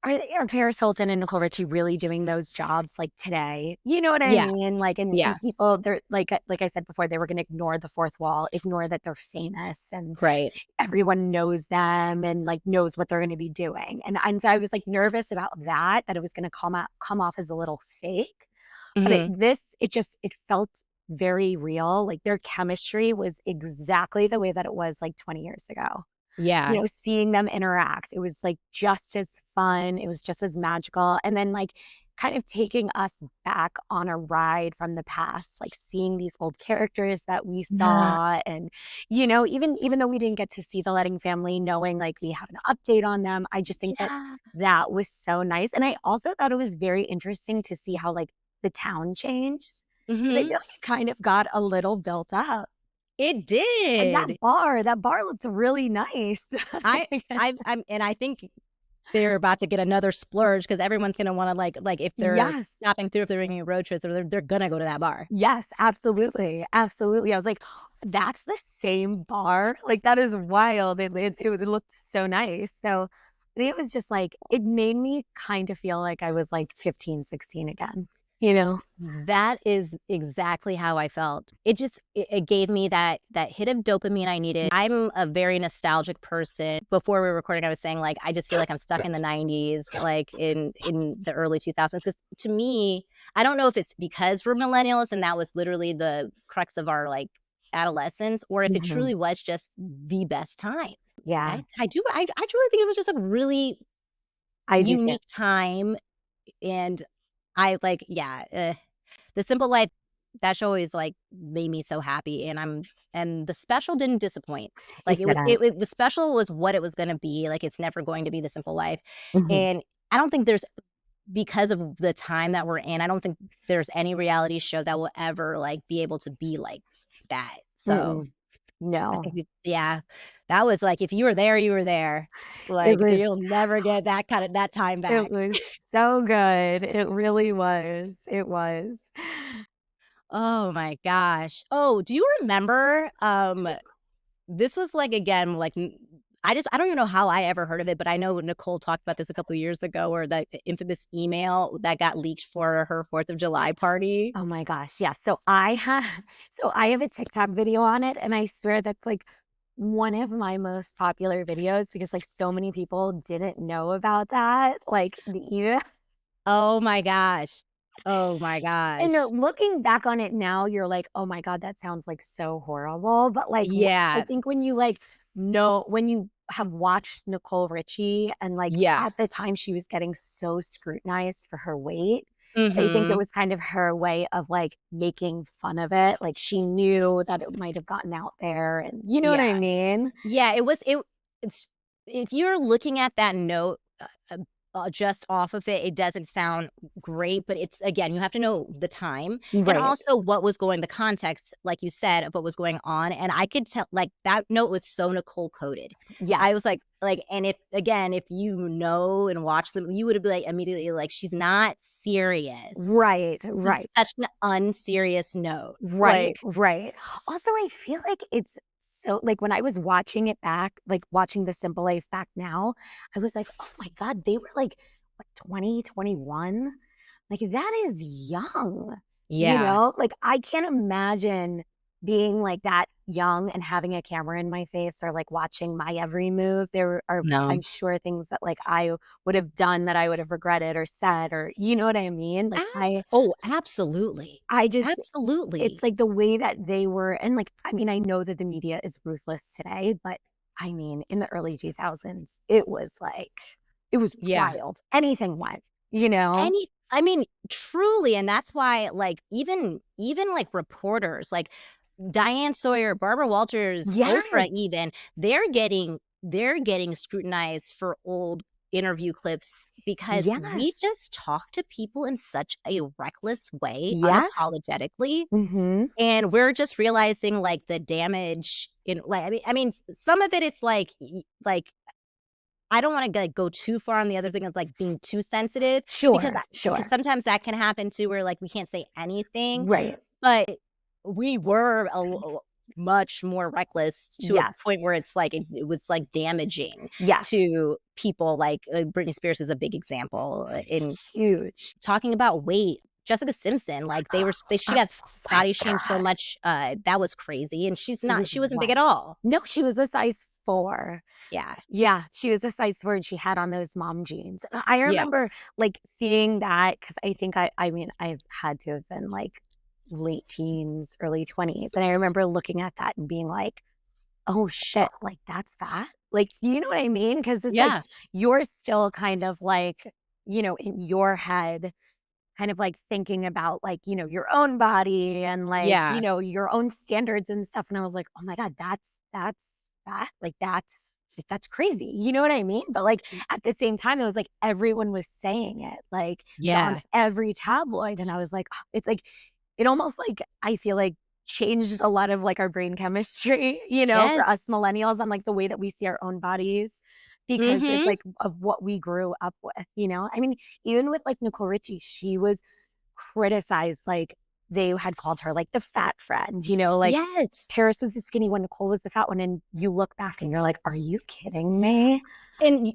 are Paris Hilton and Nicole Richie really doing those jobs like today? You know what I Yeah. mean? Like, Yeah. and people, they're like I said before, they were going to ignore the fourth wall, ignore that they're famous and Right. everyone knows them and like knows what they're going to be doing. And so I was like nervous about that it was going to come off as a little fake. But Hmm. it felt very real. Like their chemistry was exactly the way that it was like 20 years ago. Yeah. Seeing them interact, it was like just as fun. It was just as magical. And then like kind of taking us back on a ride from the past, like seeing these old characters that we Yeah. saw. And, even though we didn't get to see the Letting family, knowing like we have an update on them, I just think that Yeah. that was so nice. And I also thought it was very interesting to see how like the town changed. Because I Hmm. feel like it kind of got a little built up. It And did. that bar looked really nice. And I think they're about to get another splurge because everyone's gonna want to like if they're Yes. stopping through, if they're making road trips, or they're gonna go to that bar. Yes, absolutely. Absolutely. I was like, that's the same bar. Like that is wild. It looked so nice. So I think it was just like it made me kind of feel like I was like 15, 16 again, you know? That is exactly how I felt. It gave me that hit of dopamine I needed. I'm a very nostalgic person. Before we were recording, I was saying like I just feel like I'm stuck in the 90s, like in the early 2000s. Because to me, I don't know if it's because we're millennials and that was literally the crux of our like adolescence, or if it Mhm. truly was just the best time. Yeah, I truly think it was just a really I do too. unique time, and I like, yeah, The Simple Life, that show always, like, made me so happy, and the special didn't disappoint. Like, It didn't. it was the special was what it was gonna be, like, it's never going to be The Simple Life, Mhm. and I don't think there's because of the time that we're in, I don't think there's any reality show that will ever, like, be able to be like that, so Mm-mm. I think No, yeah, that was, like, if you were there, you were there. it Like, was you'll never get that time it back. was so good. It really was. It was. Oh my gosh. Oh, do you remember, this was, like, again, like, I don't even know how I ever heard of it, but I know Nicole talked about this a couple of years ago where the infamous email that got leaked for her 4th of July party. Oh my gosh, yeah. So I have a TikTok video on it, and I swear that's like one of my most popular videos because like so many people didn't know about that. Like the email. Oh my gosh. Oh my And gosh. looking back on it now, you're like, oh my God, that sounds like so horrible. But like I Yeah. think when you like know when you have watched Nicole Richie and like Yeah. at the time she was getting so scrutinized for her weight. I think it Mhm. was kind of her way of like making fun of it. Like she knew that it might have gotten out there and you know what I Yeah. mean? Yeah, it's if you're looking at that note, just off of it, it doesn't sound great, but it's again, you have to know the time and Right. also what was going the context, like you said, of what was going on, and I could tell like, that note was so Nicole coded. I was Yes. like, and if again, if you know and watch them, you would be like, immediately like, "She's not serious. Right. This is Right. such an unserious note." Right, Like right. Also, I feel like it's so like when I was watching it back, like watching The Simple Life back now, I was like, oh my God, they were like, what, 20, 21? Like that is young, yeah. Like I can't imagine being like that young and having a camera in my face or like watching my every move. There are, No. I'm sure, things that like I would have done that I would have regretted or said, or you know what I mean? Like Absolutely. I just it's Absolutely. like the way that they were and, like, I mean, I know that the media is ruthless today, but, I mean, in the early 2000s, it was like it was Yeah. wild. Anything went, you know? I mean, truly, and that's why, like, even, like, reporters, like, Diane Sawyer, Barbara Walters, Oprah Yes. even, they're getting scrutinized for old interview clips because we Yes. just talk to people in such a reckless way, Yes. unapologetically, Mhm. and we're just realizing, like, the damage in like, I mean, some of it is like like I don't wanna, like, go too far on the other thing of, like, being too sensitive because Sure, sure. sometimes that can happen too where, like, we can't say anything, Right. but we were a l much more reckless to a point where it's like it was like damaging to people. Like Britney Spears is a big example in huge. Talking about weight. Jessica Simpson, like she got body shamed so much. That was crazy. And she wasn't big at all. No, she was a size 4. Yeah. Yeah. She was a size 4 and she had on those mom jeans. I remember like seeing that because I think I mean, I've had to have been like late teens, early 20s. And I remember looking at that and being like, oh shit, like that's fat. Like, you know what I mean? Because it's like you're still kind of like, you know, in your head, kind of like thinking about like, you know, your own body and like, you know, your own standards and stuff. And I was like, oh my God, that's fat. Like that's crazy. You know what I mean? But like at the same time, it was like everyone was saying it, like on every tabloid. And I was like, oh, it's like, it almost like, I feel like changed a lot of like our brain chemistry, you know, for us millennials on like the way that we see our own bodies. Because it's like of what we grew up with, you know? I mean, even with like Nicole Richie, she was criticized. Like they had called her like the fat friend, you know? Like Paris was the skinny one, Nicole was the fat one. And you look back and you're like, are you kidding me? And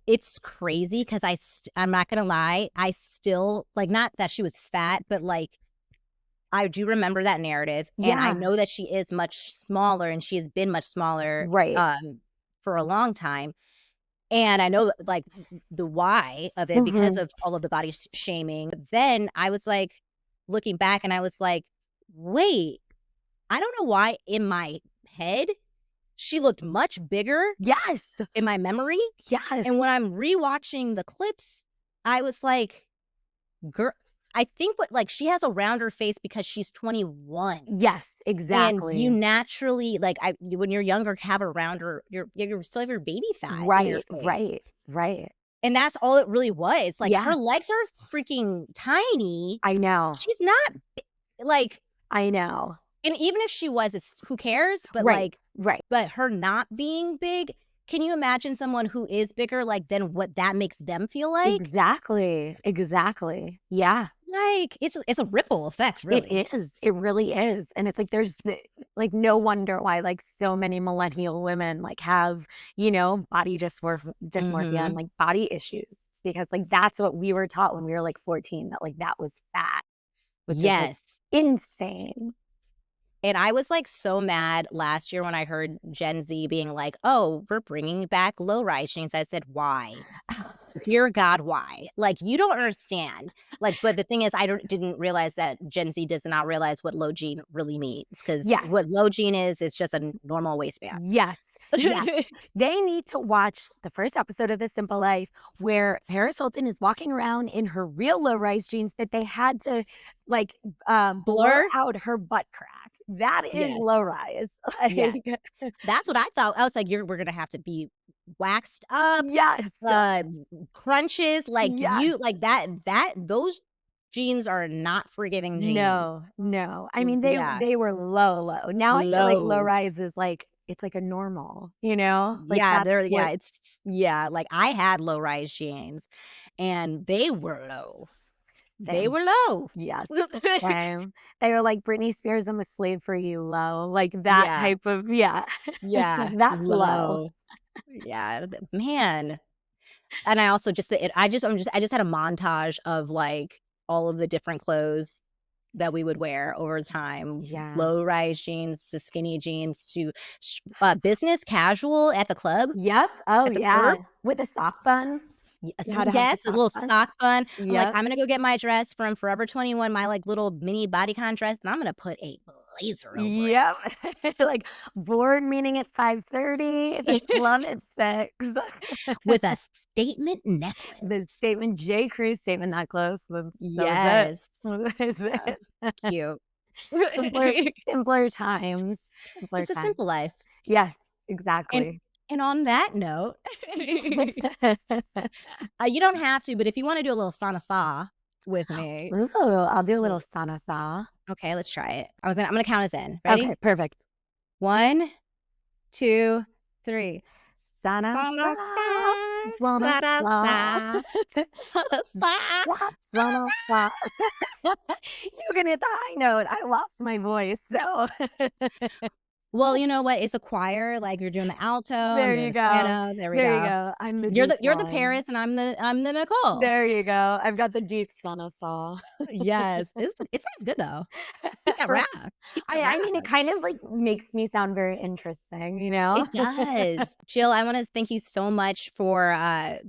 it's crazy because I'm not going to lie. I still like, not that she was fat, but like, I do remember that narrative. And I know that she is much smaller and she has been much smaller for a long time. And I know like the why of it because of all of the body shaming. Then I was like looking back and I was like, wait, I don't know why in my head she looked much bigger. Yes. In my memory. Yes. And when I'm rewatching the clips, I was like, girl, I think she has a rounder face because she's 21. Yes, exactly. And you naturally when you're younger have a rounder, you still have your baby fat. Right. And that's all it really was. Like her legs are freaking tiny. I know. She's not like I know. And even if she was, it's who cares? But but her not being big. Can you imagine someone who is bigger, like, then what that makes them feel like? Exactly. Yeah. Like, it's a ripple effect, really. It is. It really is. And it's like, there's like, no wonder why like so many millennial women like have, you know, body dysmorphia and like body issues. It's because like, that's what we were taught when we were like 14, that like, that was fat. Which is like, insane. And I was like so mad last year when I heard Gen Z being like, oh, we're bringing back low-rise jeans. I said, why? Dear God, why? Like, you don't understand. Like, but the thing is, I didn't realize that Gen Z does not realize what low jean really means. Because what low jean is, it's just a normal waistband. Yes. They need to watch the first episode of The Simple Life where Paris Hilton is walking around in her real low-rise jeans that they had to like blur out her butt crack. That is low rise. Like, that's what I thought. I was like, we're gonna have to be waxed up. Yes. Crunches like you like that. Those jeans are not forgiving jeans. No. I mean they were low. Now like low rise is like it's like a normal, you know? Like like I had low rise jeans and they were low. Same. They were low. Yes. Same. They were like, Britney Spears, I'm a slave for you, low. Like that type of, that's low. Yeah, man. And I also I just had a montage of like all of the different clothes that we would wear over time. Yeah. Low rise jeans to skinny jeans to business casual at the club. Yep. Oh, yeah. With a sock bun. Yes, a little sock bun. I'm like, I'm gonna go get my dress from Forever 21, my like little mini bodycon dress, and I'm gonna put a blazer over it. Like board meeting at 5:30, the club at 6. With a statement necklace. The statement J. Crew statement necklace. Yes. Cute. Simpler times. It's a simple life. Yes, exactly. And on that note, you don't have to, but if you want to do a little sana with me. Ooh, I'll do a little sana. Okay, let's try it. I'm gonna count us in. Ready? Okay, perfect. 1, 2, 3. Sana. You're gonna hit the high note. I lost my voice, so Well, you know what? It's a choir. Like you're doing the alto, I'm There doing you the go. soprano. There we There you go. go. I'm the You're deep the one. Paris, and I'm the Nicole. There you go. I've got the deep sonnesaw. Yes, it sounds good though. Keep that Right. rap. Keep that I mean, it rap. kind of like makes me sound very interesting, you know? It does. Jill, I want to thank you so much for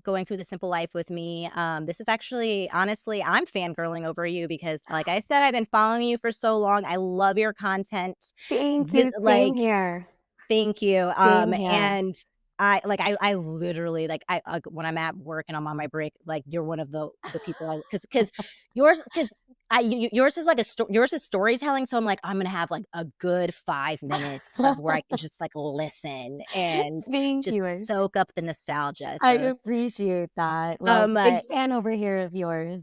going through the simple life with me. This is actually, honestly, I'm fangirling over you because, like I said, I've been following you for so long. I love your content. Thank you. Same Like, here. thank you. Same here. And I literally like when I'm at work and I'm on my break, like you're one of the people because yours is like yours is storytelling. So I'm like, I'm gonna have like a good 5 minutes of where I can just like listen and Thank just you. soak up the nostalgia. I So appreciate that. Well, big fan over here of yours.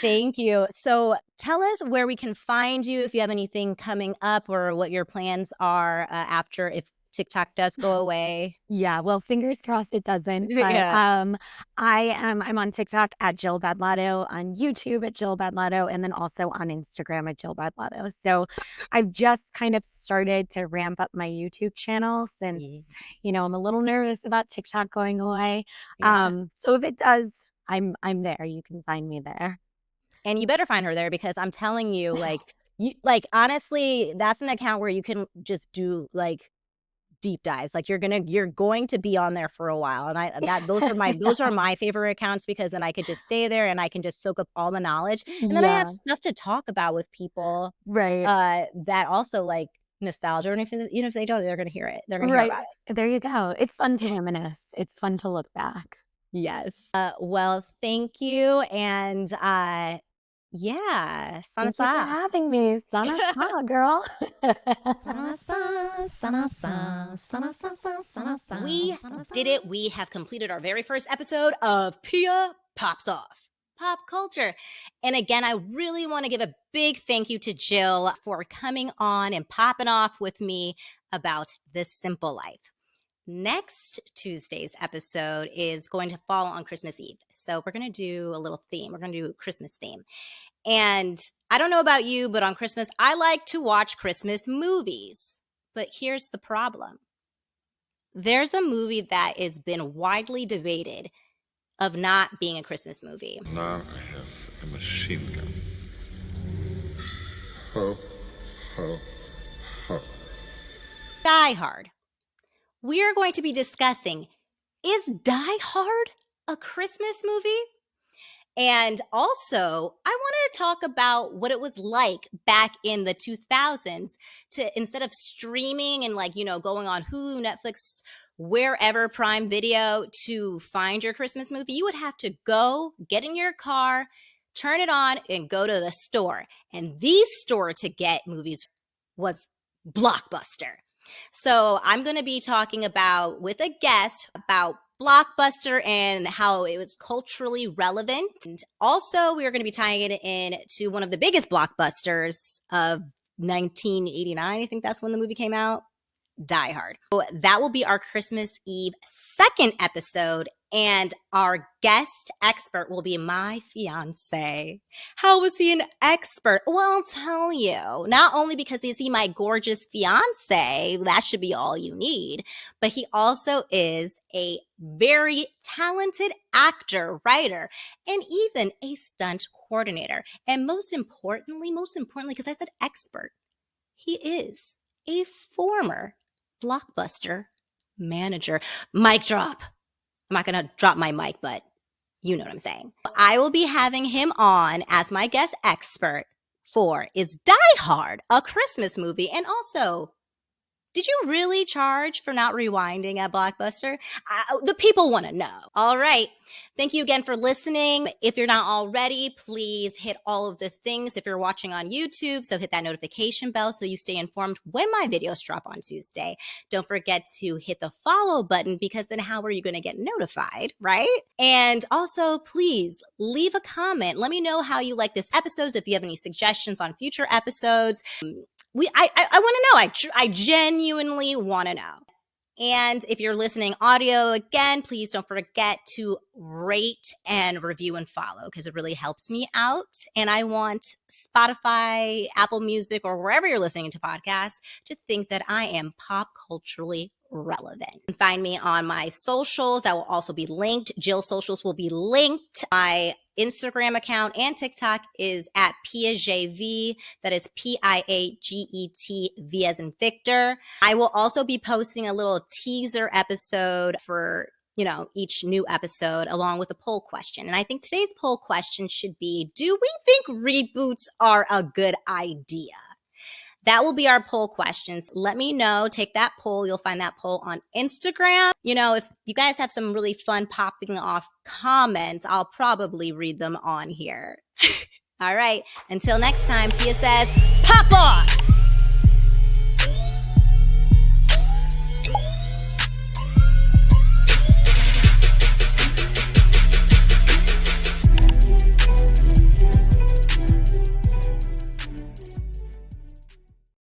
thank you. So tell us where we can find you if you have anything coming up or what your plans are after if TikTok does go away. Yeah, well, fingers crossed it doesn't. But Yeah. I'm on TikTok at Jill Badlotto, on YouTube at Jill Badlotto, and then also on Instagram at Jill Badlotto. So I've just kind of started to ramp up my YouTube channel since, I'm a little nervous about TikTok going away. Yeah. So if it does, I'm there. You can find me there. And you better find her there because I'm telling you, like honestly, that's an account where you can just do like deep dives. Like you're going to be on there for a while. And those are my favorite accounts because then I could just stay there and I can just soak up all the knowledge. And then I have Yeah, stuff to talk about with people right. that also like nostalgia. And even if they don't, they're gonna hear it. They're gonna hear Right. about it. There you go. It's fun to reminisce. It's fun to look back. Yes. Well, thank you. And yeah, sana Thank you for sa. having me. Sana sa, girl. We did it. We have completed our very first episode of Pia Pops Off Pop Culture. And again, I really want to give a big thank you to Jill for coming on and popping off with me about this simple life. Next Tuesday's episode is going to fall on Christmas Eve. So we're going to do a little theme. We're going to do a Christmas theme. And I don't know about you, but on Christmas, I like to watch Christmas movies. But here's the problem. There's a movie that has been widely debated of not being a Christmas movie. Now I have a machine gun. Ho, ho, ho. Die Hard. We are going to be discussing, is Die Hard a Christmas movie? And also, I want to talk about what it was like back in the 2000s to instead of streaming and going on Hulu, Netflix, wherever Prime Video to find your Christmas movie, you would have to go get in your car, turn it on and go to the store. And the store to get movies was Blockbuster. So I'm going to be talking about with a guest about Blockbuster and how it was culturally relevant. And also, we are going to be tying it in to one of the biggest blockbusters of 1989. I think that's when the movie came out. Die Hard. So that will be our Christmas Eve second episode, and our guest expert will be my fiance. How was he an expert? Well, I'll tell you. Not only because is he my gorgeous fiance, that should be all you need, but he also is a very talented actor, writer, and even a stunt coordinator. And most importantly, because I said expert, he is a former Blockbuster manager. Mic drop. I'm not going to drop my mic, but you know what I'm saying. I will be having him on as my guest expert for Is Die Hard a Christmas movie? And also, did you really charge for not rewinding at Blockbuster? The people want to know. All right. Thank you again for listening. If you're not already, please hit all of the things if you're watching on YouTube. So hit that notification bell so you stay informed when my videos drop on Tuesday. Don't forget to hit the follow button because then how are you going to get notified, right? And also, please leave a comment. Let me know how you like this episode. If you have any suggestions on future episodes, I want to know. I genuinely want to know. And if you're listening audio again, please don't forget to rate and review and follow because it really helps me out. And I want Spotify, Apple Music, or wherever you're listening to podcasts to think that I am pop culturally relevant. You can find me on my socials. That will also be linked. Jill's socials will be linked. My Instagram account and TikTok is at PiagetV. That is PIAGETV as in Victor. I will also be posting a little teaser episode for each new episode along with a poll question. And I think today's poll question should be, do we think reboots are a good idea? That will be our poll questions. Let me know. Take that poll. You'll find that poll on Instagram. If you guys have some really fun popping off comments, I'll probably read them on here. All right. Until next time, Pia says, pop off!